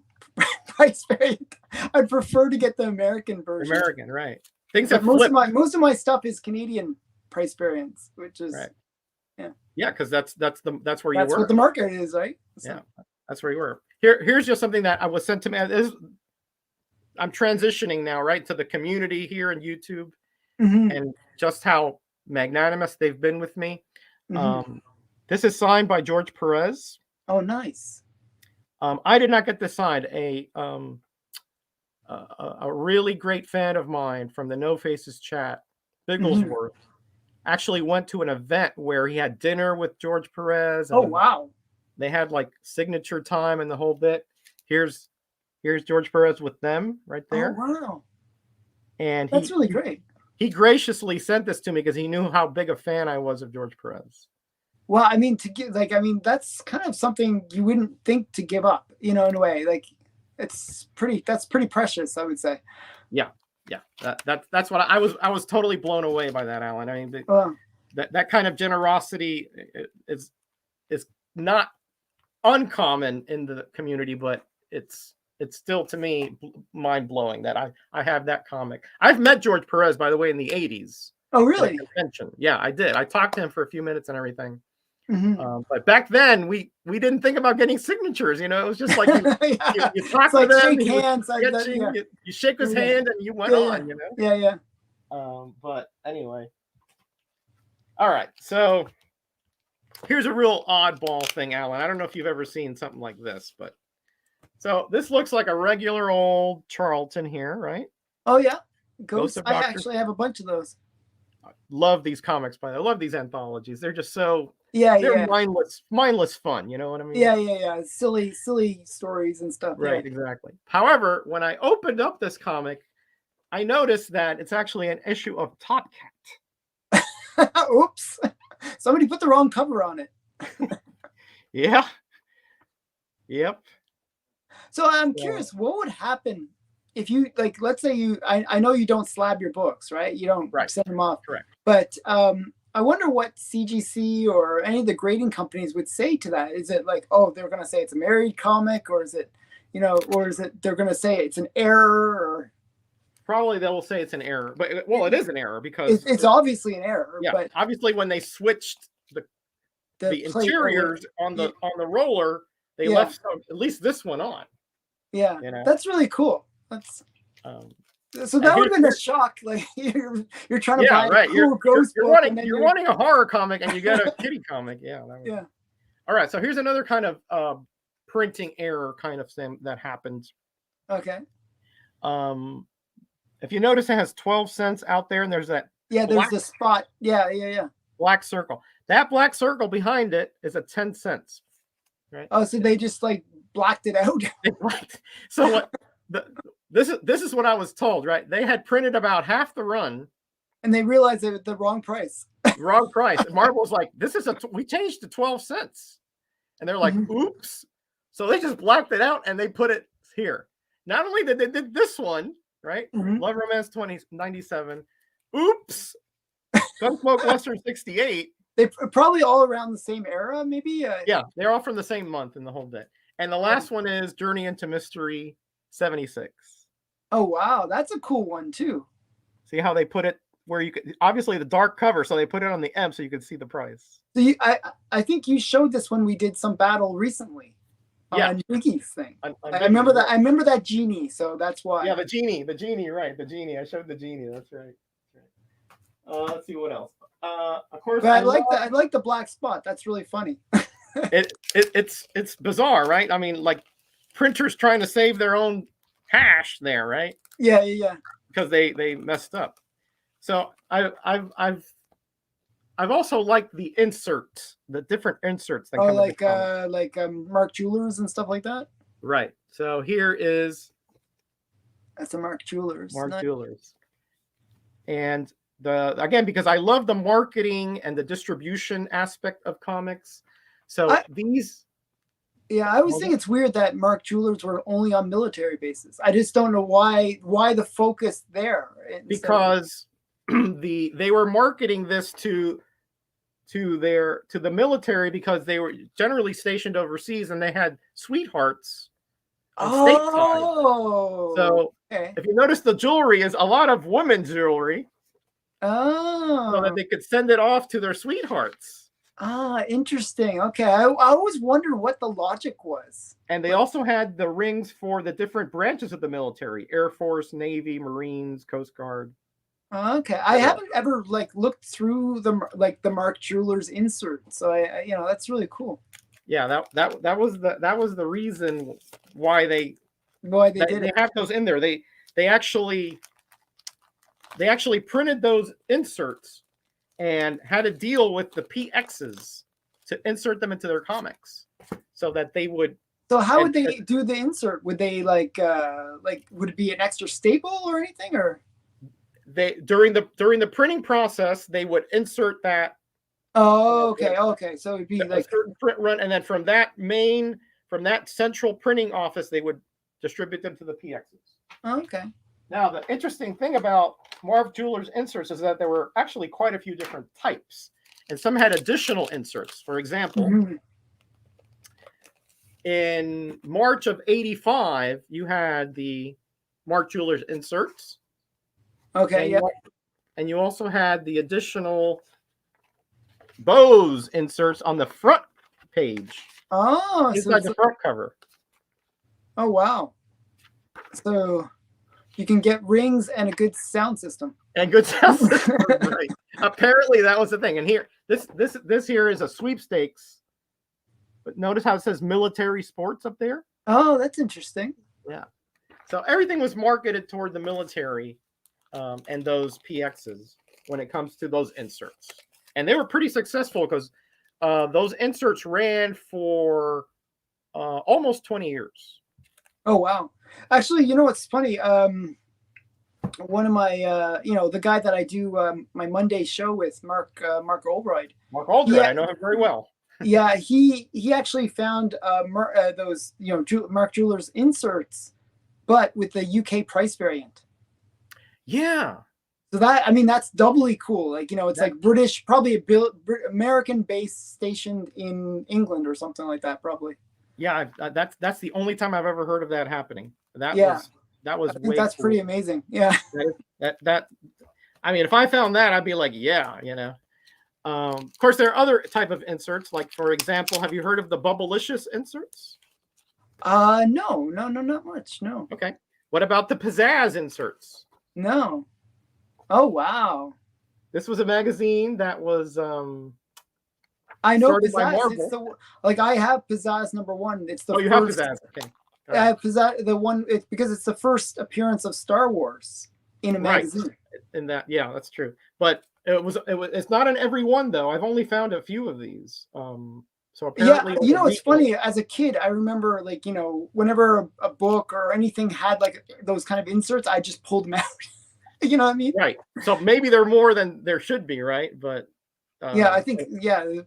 price variant. I'd prefer to get the American version.
American, right? Things have
most of my stuff is Canadian price variants, which is
right.
Yeah.
Yeah, because that's where you were.
That's what the market is, right?
So. Yeah, that's where you were. Here's just something that I was sent to me. I'm transitioning now, right, to the community here in YouTube, and just how magnanimous they've been with me. This is signed by George Perez.
Oh, nice.
I did not get this signed. A really great fan of mine from the No Faces chat, Bigglesworth, actually went to an event where he had dinner with George Perez.
Oh, wow.
They had like signature time and the whole bit. Here's Here's George Perez with them right
Oh
there.
wow,
And
that's really great.
he graciously sent this to me because he knew how big a fan I was of George Perez.
Well, I mean, to give like, I mean, that's kind of something you wouldn't think to give up, in a way. Like, that's pretty precious, I would say.
Yeah, yeah. That's what I was totally blown away by that, Alan. I mean,
Well,
that kind of generosity is not uncommon in the community, but it's still to me mind blowing that I have that comic. I've met George Perez, by the way, in the '80s.
oh
At a
really?
convention. Yeah, I did. I talked to him for a few minutes and everything.
Mm-hmm.
But back then, we didn't think about getting signatures. You know, it was just like
Yeah.
you
It's
talk to
like
them,
shake
he was
hands, like that.
sketching,
Yeah,
you shake his
yeah,
hand, and you went
yeah, yeah,
on. You know.
yeah, yeah.
But anyway, all right. So here's a real oddball thing, Alan. I don't know if you've ever seen something like this, but so this looks like a regular old Charlton here, right?
Oh yeah,
Ghost
Ghost.
of
I
Doctor.
actually have a bunch of those.
Love these comics, by the way. I love these anthologies. They're just so
Yeah,
they're
yeah,
mindless fun. You know what I mean?
yeah, yeah, yeah. Silly stories and stuff. Yeah.
Right, exactly. However, when I opened up this comic, I noticed that it's actually an issue of Top Cat.
Oops, somebody put the wrong cover on it.
Yeah. Yep.
So I'm curious, what would happen if you, like, let's say I know you don't slab your books, right? You don't
Right.
send them off.
Correct.
But I wonder what CGC or any of the grading companies would say to that. Is it like, oh, they're going to say it's a married comic, or is it, or is it they're going to say it's an error, or
Probably they will say it's an error, but well, it is an error because
it's obviously an error.
yeah,
But
obviously when they switched the
plate
interiors on the roller, they
Yeah.
left at least this one on.
Yeah,
You know?
that's really cool. That's
Um,
so that would have been a shock. Like you're trying to buy
right.
a cool ghost book, and then
you're wanting a horror comic and you get a kitty comic. Yeah.
Yeah.
All right. So here's another kind of printing error kind of thing that happened.
Okay.
If you notice, it has 12 cents out there, and there's that
there's the spot. Yeah.
black circle. That black circle behind it is a 10 cents. Right.
Oh, so they just like blacked it out.
So what? This is what I was told. Right? They had printed about half the run,
and they realized it was the wrong price.
Wrong price. And Marvel's like, this is we changed to 12 cents, and they're like, oops. So they just blacked it out and they put it here. Not only did they did this one, right? Love Romance 2097. Oops. Gunsmoke Western 68.
They probably all around the same era, maybe.
Yeah, they're all from the same month in the whole day. And the last one is Journey into Mystery 76.
Oh wow, that's a cool one too.
See how they put it where you could obviously the dark cover, so they put it on the M so you could see the price.
So I think you showed this when we did some battle recently.
Yeah,
on Biggie's thing.
On
I remember that. I remember that genie, so that's why.
Yeah, the genie, right? The genie. I showed the genie. That's right. Let's see what else. Of course,
but I like the black spot. That's really funny.
It's bizarre, right? I mean, like printers trying to save their own hash there, right?
Yeah.
Because they messed up. So I've also liked the inserts, the different inserts that come
like Mark Jewelers and stuff like that.
Right. So here is
that's a Mark Jewelers.
Jewelers. And again, because I love the marketing and the distribution aspect of comics. So these.
Yeah, I always think it's weird that Mark Jewelers were only on military bases. I just don't know why the focus there.
Because they were marketing this to the military because they were generally stationed overseas and they had sweethearts.
Oh,
so if you notice, the jewelry is a lot of women's jewelry.
Oh,
so that they could send it off to their sweethearts.
Ah, interesting. Okay, I always wondered what the logic was.
And they also had the rings for the different branches of the military: Air Force, Navy, Marines, Coast Guard.
Okay, I haven't ever looked through the Mark Jewelers insert, so I that's really cool.
Yeah, that was the reason why they have those in there. They actually printed those inserts and had a deal with the PXs to insert them into their comics so that they would
So how would
And
they do the insert? Would they like would it be an extra staple or anything, or?
they during the printing process, they would insert that
Oh, okay, okay. So it'd be
a
like,
certain print run, and then from that central printing office, they would distribute them to the PXs.
okay.
Now, the interesting thing about Marv Jewelers inserts is that there were actually quite a few different types, and some had additional inserts. For example,
Mhm.
in March of '85, you had the Mark Jewelers inserts,
Okay,
and
yeah.
you also had the additional Bose inserts on the front page,
Oh, so
inside
it's
the front cover.
oh wow. So you can get rings and a good sound system.
And good sound system, right? Apparently, that was the thing. And here, this here is a sweepstakes. But notice how it says military sports up there.
Oh, that's interesting.
Yeah. So everything was marketed toward the military and those PXs when it comes to those inserts, and they were pretty successful because those inserts ran for almost 20 years.
Oh wow. Actually, you know what's funny? One of my the guy that I do my Monday show with, Mark Oldroyd.
Mark Aldred, I know him very well.
Yeah, he actually found those Mark Jewelers inserts, but with the UK price variant.
Yeah.
So that, I mean, that's doubly cool. Like, it's like British, probably American base stationed in England or something like that, probably.
Yeah, that's the only time I've ever heard of that happening. That was
I think
way
that's
cool.
pretty amazing. Yeah.
That I mean, if I found that, I'd be like, yeah. Of course, there are other type of inserts. Like, for example, have you heard of the Bubblicious inserts?
No, not much. No.
Okay. What about the Pizzazz inserts?
No. Oh wow.
This was a magazine that was
I know
started by
Pizzazz.
Marvel.
It's like I have Pizzazz #1. It's the
Oh, you
first.
have Pizzazz. Okay.
I have Pizzazz, the one. It's because it's the first appearance of Star Wars in a magazine.
In that, yeah, that's true. But it's not in every one though. I've only found a few of these. So apparently,
it's funny. As a kid, I remember whenever a book or anything had like those kind of inserts, I just pulled them out. You know what I mean?
Right. So maybe there are more than there should be, right? But
I think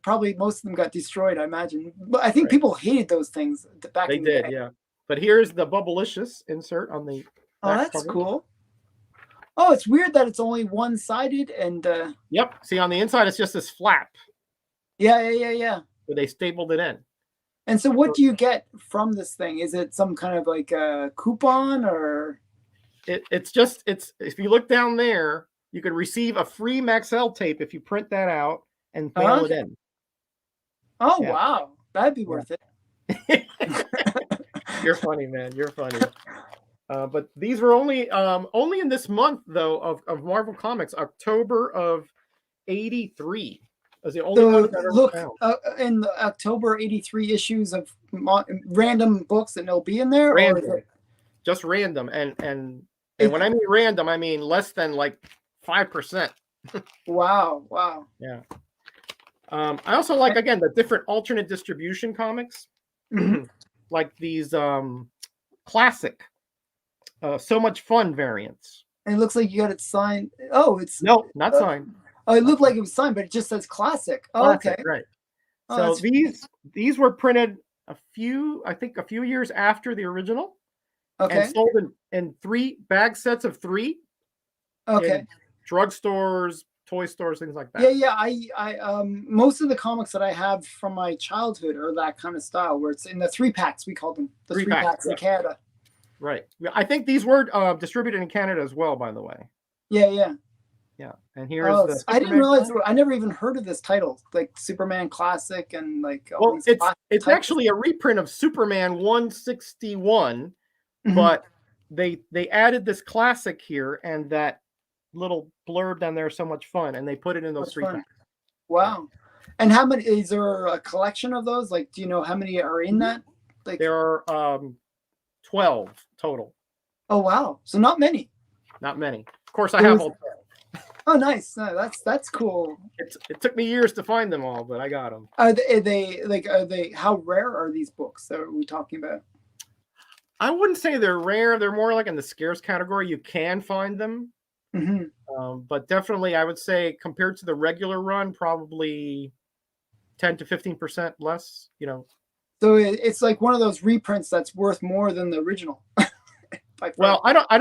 probably most of them got destroyed, I imagine. But I think people hated those things back in the day.
Yeah. But here's the Bubblicious insert on the.
Oh, that's cool. Oh, it's weird that it's only one-sided and.
Yep. See, on the inside, it's just this flap.
Yeah.
Where they stapled it in.
And so, what do you get from this thing? Is it some kind of like a coupon or?
It's if you look down there, you can receive a free Maxell tape if you print that out and mail it in.
Oh wow, that'd be worth it.
You're funny, man. You're funny. But these were only in this month though of Marvel Comics, October of '83. Was the only one that I found.
In the October '83 issues of random books that they'll be in there,
random. Just random, and when I mean random, I mean less than like 5%.
Wow.
Yeah. I also like, again, the different alternate distribution comics, like these classic, So Much Fun variants.
And it looks like you got it signed. Oh, it's
no, not signed.
Oh, it looked like it was signed, but it just says classic. Oh,
classic,
okay.
Right.
Oh,
so these were printed a few years after the original.
Okay.
And sold in 3 bag sets of 3.
Okay.
Drugstores, toy stores, things like that.
Yeah. I most of the comics that I have from my childhood are that kind of style, where it's in the 3-packs. We call them the 3-packs in Canada.
Right. I think these were distributed in Canada as well, by the way.
Yeah.
And here's
I didn't realize. I never even heard of this title, like Superman Classic and like.
Well, it's actually a reprint of Superman 161. But they added this classic here and that little blurb down there, So Much Fun, and they put it in those 3 packs.
Wow. And how many, is there a collection of those? Like, do you know how many are in that? Like,
there are 12 total.
Oh wow. So not many.
Of course, I have all 12.
Oh, nice. No, that's cool.
It took me years to find them all, but I got them.
Are they how rare are these books that we talking about?
I wouldn't say they're rare. They're more like in the scarce category. You can find them,
Hmm.
but definitely I would say compared to the regular run, probably 10 to 15% less.
So it's like one of those reprints that's worth more than the original. By
Well,
far.
I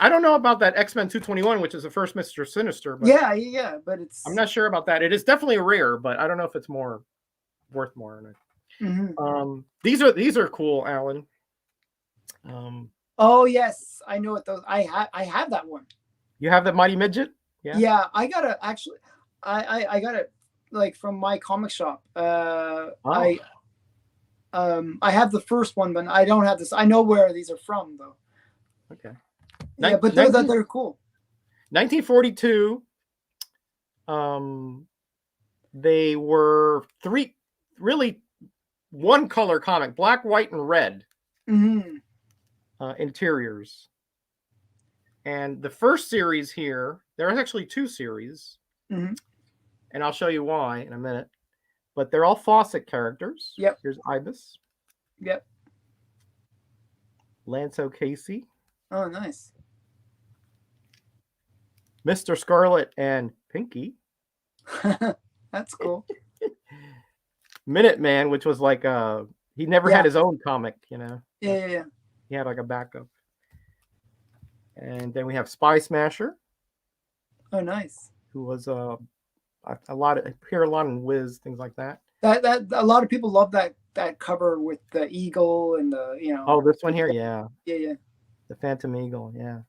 don't know about that X-Men 221, which is the first Mr. Sinister, but
Yeah, but
I'm
it's.
not sure about that. It is definitely rare, but I don't know if it's worth more.
Mhm.
These are cool, Alan.
Oh yes, I know what those. I have that one.
You have the Mighty Midget? Yeah.
Yeah, I gotta actually. I got it like from my comic shop.
Oh,
I have the first one, but I don't have this. I know where these are from though.
okay.
Yeah, but they're cool.
1942. They were really one color comic, black, white, and red
Hmm.
interiors. And the first series here, there is actually two series,
Hmm.
and I'll show you why in a minute. But they're all Fawcett characters.
Yep.
Here's Ibis,
Yep.
Lance O'Casey,
Oh, nice.
Mr. Scarlet, and Pinky.
That's cool.
Minuteman, which was like he never
Yeah.
had his own comic,
Yeah.
He had like a backup. And then we have Spy Smasher,
Oh, nice.
who was a lot of appear a lot in Wiz, things like that.
That a lot of people love that cover with the eagle and
Oh, this one here, yeah,
yeah.
the Phantom Eagle, yeah.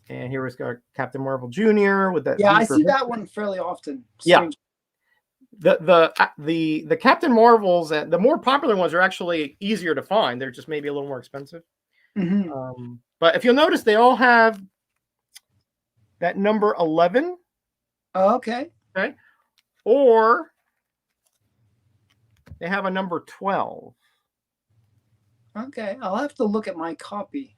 And here we've got Captain Marvel Jr. with that
Yeah,
V
I
for
see that one fairly often.
yeah.
Strange.
The Captain Marvels and the more popular ones are actually easier to find. They're just maybe a little more expensive.
Mm-hmm.
But if you'll notice, they all have that number 11.
Oh, okay.
Okay. Or they have a number 12.
Okay. I'll have to look at my copy.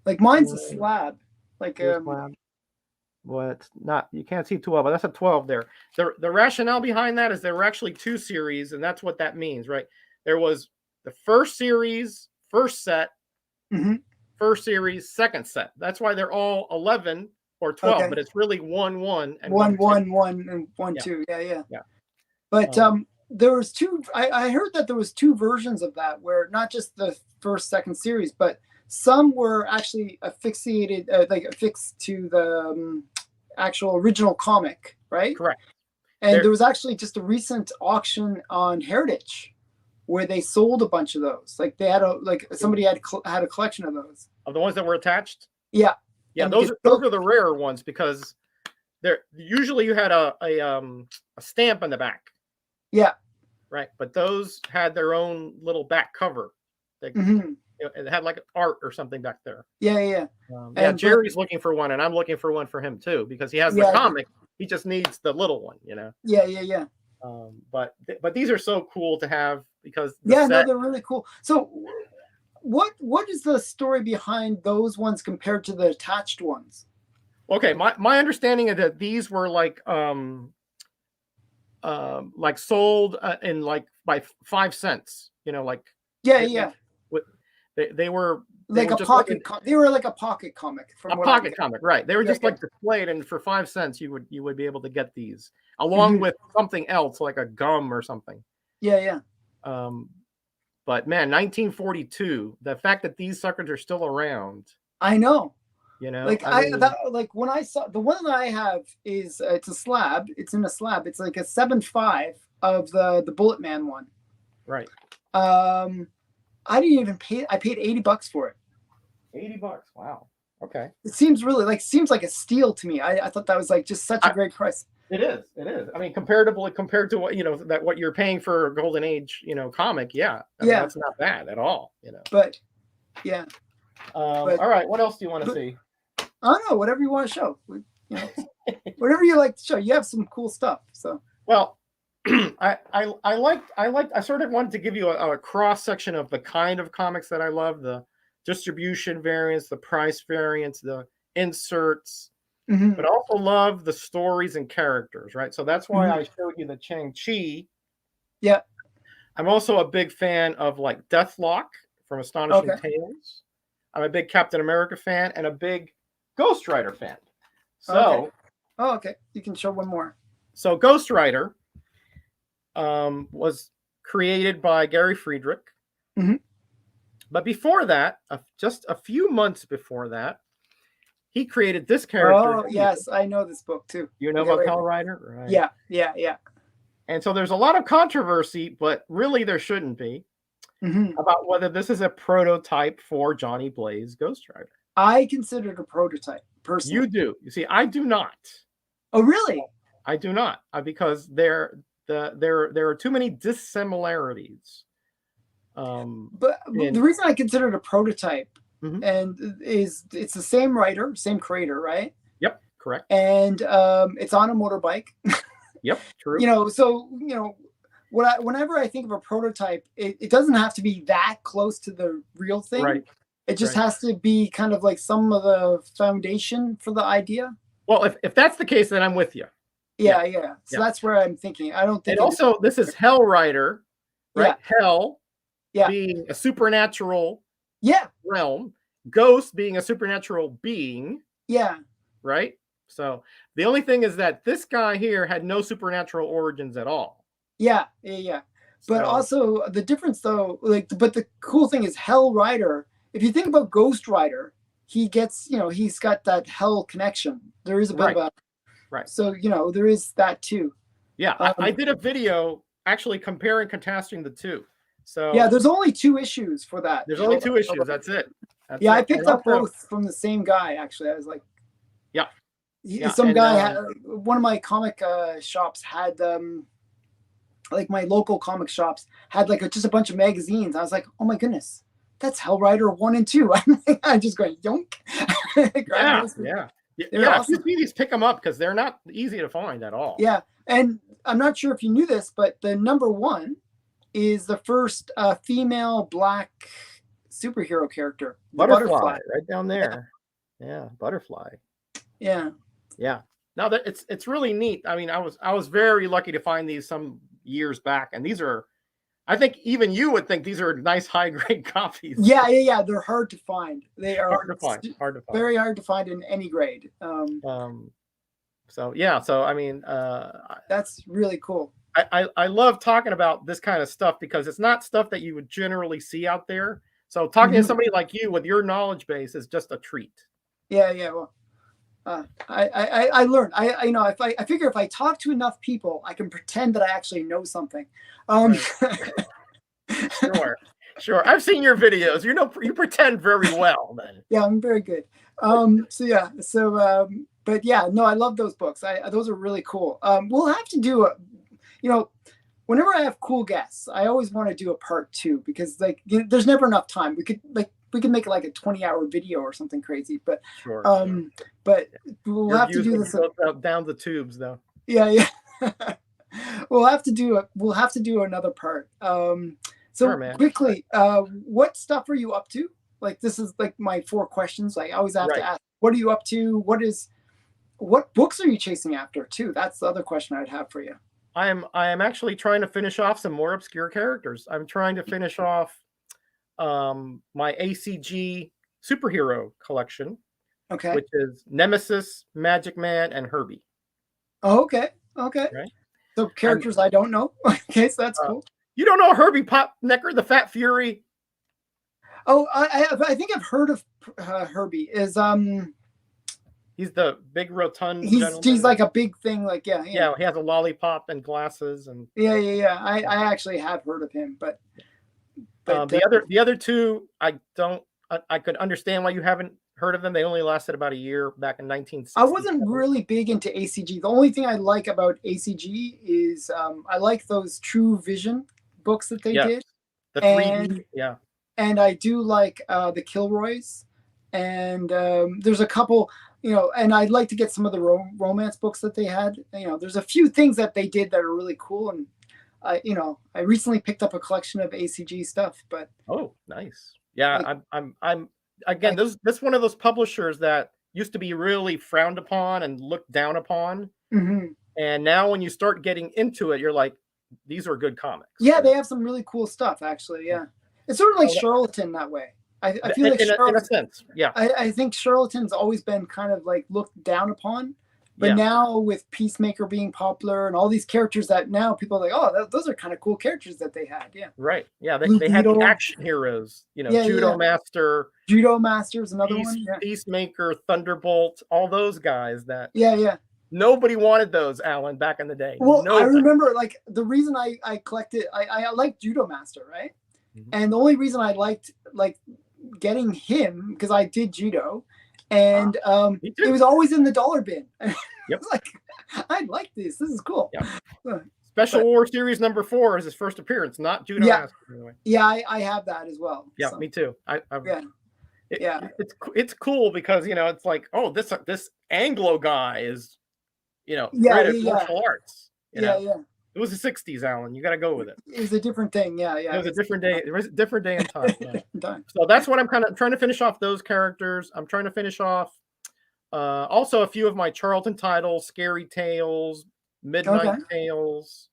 Like mine's a slab. Like
Well, it's not, you can't see 12, but that's a 12 there. The rationale behind that is there were actually two series, and that's what that means, right? There was the first series, first set,
mm-hmm.
first series, second set. That's why they're all 11 or 12,
Okay.
but it's really 1 1 and
1
1
1 and 1
2.
2. Yeah.
Yeah.
But there was two. I heard that there was two versions of that, where not just the first, second series, but some were actually affixated, like affixed to the actual original comic, right?
Correct.
And there was actually just a recent auction on Heritage where they sold a bunch of those. Like they had somebody had a collection of those.
Of the ones that were attached?
Yeah.
Yeah, those are the rarer ones because they're usually you had a stamp on the back.
Yeah.
Right, but those had their own little back cover. It had like art or something back there.
Yeah.
Yeah, Jerry's looking for one, and I'm looking for one for him too because he has the comic. He just needs the little one,
Yeah.
But these are so cool to have because
no, they're really cool. So, what is the story behind those ones compared to the attached ones?
Okay, my understanding is that these were like sold in like by 5 cents, like
yeah.
They were
like a pocket. They were like a pocket comic.
A pocket comic, right? They were just like displayed, and for 5 cents, you would be able to get these along with something else like a gum or something.
Yeah.
But man, 1942. The fact that these suckers are still around.
I know.
Like
like when I saw the one that I have is it's a slab. It's in a slab. It's like a 7.5 of the Bullet Man one.
Right.
I didn't even pay. I paid $80 for it.
$80. Wow. Okay.
It seems like a steal to me. I thought that was like just such a great price.
It is. I mean, compared to what what you're paying for a Golden Age, comic, yeah. I mean, that's not bad at all,
But yeah.
All right. What else do you want to see?
I don't know. Whatever you want to show. Whatever you like to show. You have some cool stuff. So.
Well, I sort of wanted to give you a cross section of the kind of comics that I love, the distribution variants, the price variants, the inserts, the art. I mean, the art is just, it's just beautiful. And I love the way that
Hmm.
but also love the stories and characters, right? So that's why I
Hmm.
showed you the Chang-Chi.
Yeah.
I'm also a big fan of like Deathlock from Astonishing
Okay.
Tales. I'm a big Captain America fan and a big Ghost Rider fan.
Okay.
So,
Oh, okay. You can show one more.
so Ghost Rider was created by Gary Friedrich.
Hmm.
But before that, just a few months before that, he created this character.
Oh, yes, I know this book too.
You know
Okay,
about
wait.
Hell Rider? Right.
Yeah, yeah, yeah.
And so there's a lot of controversy, but really there shouldn't be,
Hmm.
about whether this is a prototype for Johnny Blaze Ghost Rider.
I consider it a prototype
You
personally.
do. You see, I do not.
Oh, really?
I do not, because there are too many dissimilarities.
But the
In
reason I consider it a prototype
Mhm.
and is it's the same writer, same creator, right?
Yep, correct.
And it's on a motorbike.
Yep, true.
So whenever I think of a prototype, it doesn't have to be that close to the real thing.
Right,
It just
right.
has to be kind of like some of the foundation for the idea.
Well, if that's the case, then I'm with you. Yeah,
Yeah, yeah. So
yeah.
that's where I'm thinking. I don't
And
think it.
also, this is Hell Rider,
Yeah,
right? Hell
yeah,
being a supernatural
yeah,
realm, Ghost being a supernatural being,
yeah,
right? So the only thing is that this guy here had no supernatural origins at all.
yeah, yeah, yeah. But
So
also the difference, though, like, but the cool thing is Hell Rider. If you think about Ghost Rider, he gets, he's got that Hell connection. There is a bit of
right,
a,
right.
so there is that too.
Yeah, I
Um,
did a video actually comparing, contrasting the two.
yeah,
So
there's only 2 issues for that.
there's only two issues. That's it. That's
Yeah, I
it. And
picked up
also,
both from the same guy. Actually, I was like,
yeah, yeah,
some
and
guy had one of my comic shops had like my local comic shops had like just a bunch of magazines. I was like, oh my goodness, that's Hell Rider 1 and 2. I'm just going yonk. Grab
yeah,
those.
yeah,
They're
yeah. If you
awesome.
see these, pick them up because they're not easy to find at all.
Yeah, and I'm not sure if you knew this, but the number one is the first female black superhero character, the
Butterfly,
Butterfly.
right down
Yeah,
there. Yeah, Butterfly.
yeah.
Yeah. No, that it's really neat. I mean, I was very lucky to find these some years back, and these are, I think even you would think these are nice high grade copies.
Yeah, yeah, yeah. They're hard to find. They are
Hard to find. Hard to find.
very hard to find in any grade.
Um, so yeah, so I mean,
That's really cool.
I love talking about this kind of stuff because it's not stuff that you would generally see out there. So talking to
Mhm.
somebody like you with your knowledge base is just a treat.
Yeah, yeah. Well, I learned. If I figure if I talk to enough people, I can pretend that I actually know something. Um,
Right. Sure. Sure. I've seen your videos. You pretend very well then.
yeah, I'm very good. So yeah, but yeah, no, I love those books. Those are really cool. We'll have to do you know, whenever I have cool guests, I always want to do a part two because like there's never enough time. We could make it like a 20-hour video or something crazy, but
Sure, sure.
um, but we'll
Your
have to
views
do
will be
this.
built up down the tubes though.
Yeah, yeah. We'll have to do another part.
Sure,
So
man.
quickly, what stuff are you up to? Like this is like my 4 questions. Like I always have to
Right.
ask, what are you up to? What books are you chasing after too? That's the other question I'd have for you.
I am actually trying to finish off some more obscure characters. I'm trying to finish off my ACG superhero collection,
Okay.
which is Nemesis, Magic Man, and Herbie.
Oh, okay. Okay.
Right?
So
I'm
characters I don't know. Okay, so that's cool.
You don't know Herbie Popnecker, the Fat Fury?
Oh, I think I've heard of Herbie. Is
He's the big rotund
he's
gentleman.
like a big thing. Like yeah, yeah.
Yeah, he has a lollipop and glasses, and
Yeah, yeah, yeah. I actually have heard of him, but
the other two I don't. I could understand why you haven't heard of them. They only lasted about a year back in
I wasn't
1967.
really big into ACG. The only thing I like about ACG is I like those True Vision books that they
Yes,
did,
the
and
3D. Yeah,
I do like the Kilroys, and there's a couple, and I'd like to get some of the romance books that they had. There's a few things that they did that are really cool, and I recently picked up a collection of ACG stuff, but
oh, nice. Yeah,
like
I'm again,
I
this one of those publishers that used to be really frowned upon and looked down upon.
Hmm.
And now when you start getting into it, you're like, these are good comics.
Yeah, they have some really cool stuff, actually. Yeah, it's sort of like Charlatan that way. I feel like
in a sense, yeah.
I think Charlatan's always been kind of like looked down upon, but
Yeah.
now with Peacemaker being popular and all these characters that now people are like, oh, those are kind of cool characters that they had. Yeah.
Right. Yeah.
Blue
They had the
Beetle.
action heroes,
Yeah,
Judo
yeah.
Master,
Judo Master's another one. Yeah.
Peacemaker, Thunderbolt, all those guys that
Yeah, yeah.
nobody wanted those, Alan, back in the day.
Well, I
Nobody.
remember like the reason I collected, I liked Judo Master, right?
Mhm.
And the only reason I liked like getting him because I did judo, and it was always in the dollar bin.
Yep.
Like, I like this. This is cool.
Yep. Special War Series number 4 is his first appearance, not Judo Master. Anyway.
Yeah, I have that as well.
Yeah,
so.
Me too. It's cool because it's like, oh, this Anglo guy is great at martial arts.
Yeah.
It was the 60s, Alan. You got to go with it.
It was a different thing. Yeah.
It was a different day. It was a different day and time. So that's what I'm kind of trying to finish off those characters. I'm trying to finish off also a few of my Charlton titles, Scary Tales, Midnight Tales.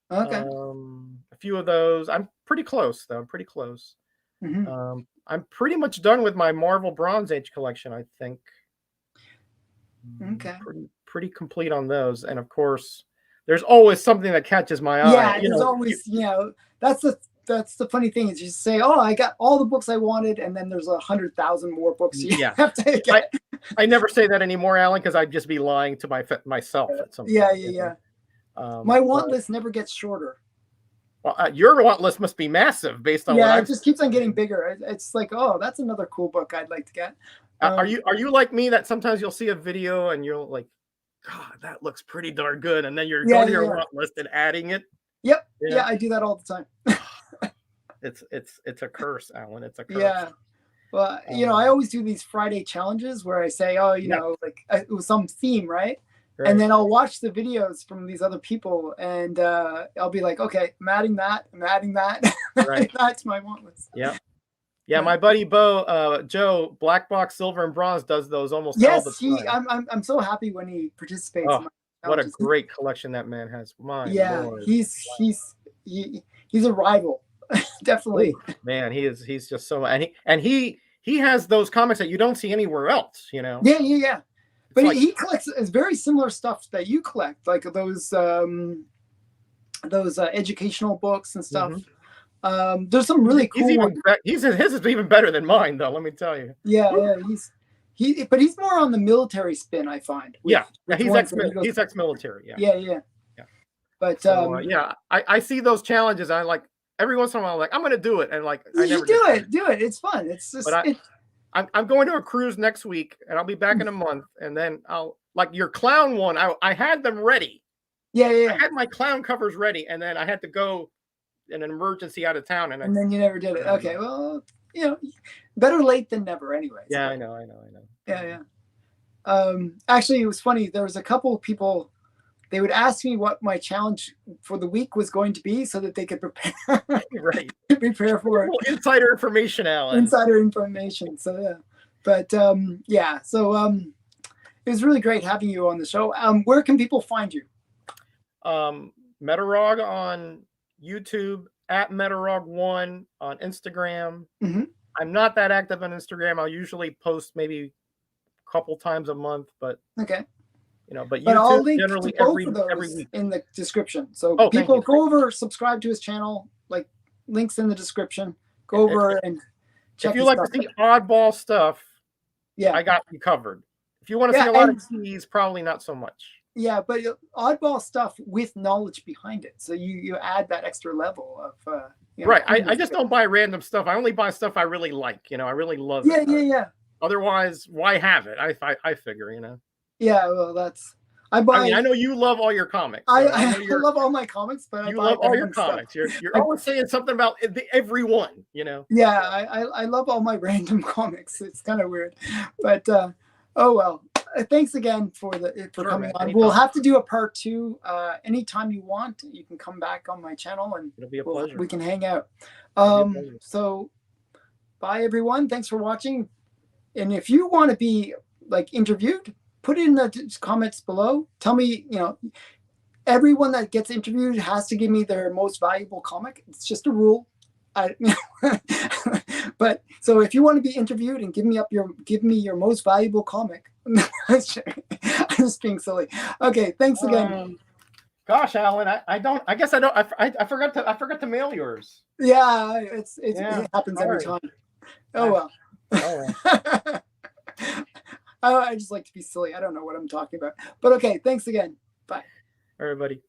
Okay.
A few of those. I'm pretty close, though. I'm pretty close.
Mm-hmm.
I'm pretty much done with my Marvel Bronze Age collection, I think.
Okay.
Pretty complete on those. And of course, there's always something that catches my eye.
Yeah, there's always, that's the funny thing is you say, oh, I got all the books I wanted, and then there's 100,000 more books you have to get.
I never say that anymore, Alan, because I'd just be lying to myself at some point.
Yeah. My want list never gets shorter.
Well, your want list must be massive based on
it just keeps on getting bigger. It's like, oh, that's another cool book I'd like to get.
Are you like me that sometimes you'll see a video and you're like, God, that looks pretty darn good, and then you're going to your want list and adding it?
Yep. Yeah, I do that all the time.
It's a curse, Alan. It's a curse.
Yeah. Well, I always do these Friday challenges where I say, oh, like it was some theme, right? And then I'll watch the videos from these other people, and I'll be like, okay, I'm adding that. Right. That's my want list.
Yeah. Yeah, my buddy Joe, Black Box, Silver, and Bronze does those almost all the time.
I'm so happy when he participates.
Oh, what a great collection that man has! Lord.
He's a rival, definitely.
Ooh, man, he's just so and he has those comics that you don't see anywhere else.
Yeah. But he collects very similar stuff that you collect, like those educational books and stuff.
Mm-hmm.
There's some really cool.
His is even better than mine, though. Let me tell you.
Yeah. But he's more on the military spin, I find.
He's ex-military.
Yeah. But
I see those challenges. I like every once in a while, like I'm going to do it, and like I never
do it. It's fun. It's just.
I'm going to a cruise next week, and I'll be back in a month, and then I'll like your clown one. I had them ready.
Yeah.
I had my clown covers ready, and then I had to go in an emergency out of town, and
then you never did it. Okay, well, better late than never, anyways.
Yeah, I know.
Yeah. Actually, it was funny. There was a couple of people. They would ask me what my challenge for the week was going to be, so that they could prepare.
Right.
Prepare for it.
Insider information, Alan.
Insider information. So yeah, but So it was really great having you on the show. Where can people find you?
Metarog on YouTube, at Metarog1 on Instagram.
Mm-hmm.
I'm not that active on Instagram. I'll usually post maybe a couple times a month, but
okay.
But
YouTube I'll link
generally
to both
every week
in the description. So people go over, subscribe to his channel, like links in the description. Go over and check.
If you like to see oddball stuff,
yeah,
I got you covered. If you want to see a lot of T's, probably not so much.
Yeah, but oddball stuff with knowledge behind it. So you add that extra level of
right. I just don't buy random stuff. I only buy stuff I really like. I really love
it. Yeah.
Otherwise, why have it? I figure.
Yeah, well,
I know you love all your comics.
So I love all my comics, but
you love all your comics. You're always saying something about everyone.
Yeah, I love all my random comics. It's kind of weird, but oh well. Thanks again for coming on. We'll have to do a part 2 anytime you want. You can come back on my channel and
it'll be a pleasure.
We can hang out. So bye everyone. Thanks for watching. And if you want to be like interviewed, put it in the comments below. Tell me, everyone that gets interviewed has to give me their most valuable comic. It's just a rule. But so if you want to be interviewed and give me your most valuable comic. I'm just being silly. Okay, thanks again.
Gosh, Alan, I guess I don't. I forgot to mail yours.
Yeah, it happens every time. Oh well.
Oh well.
I just like to be silly. I don't know what I'm talking about. But okay, thanks again. Bye.
Everybody.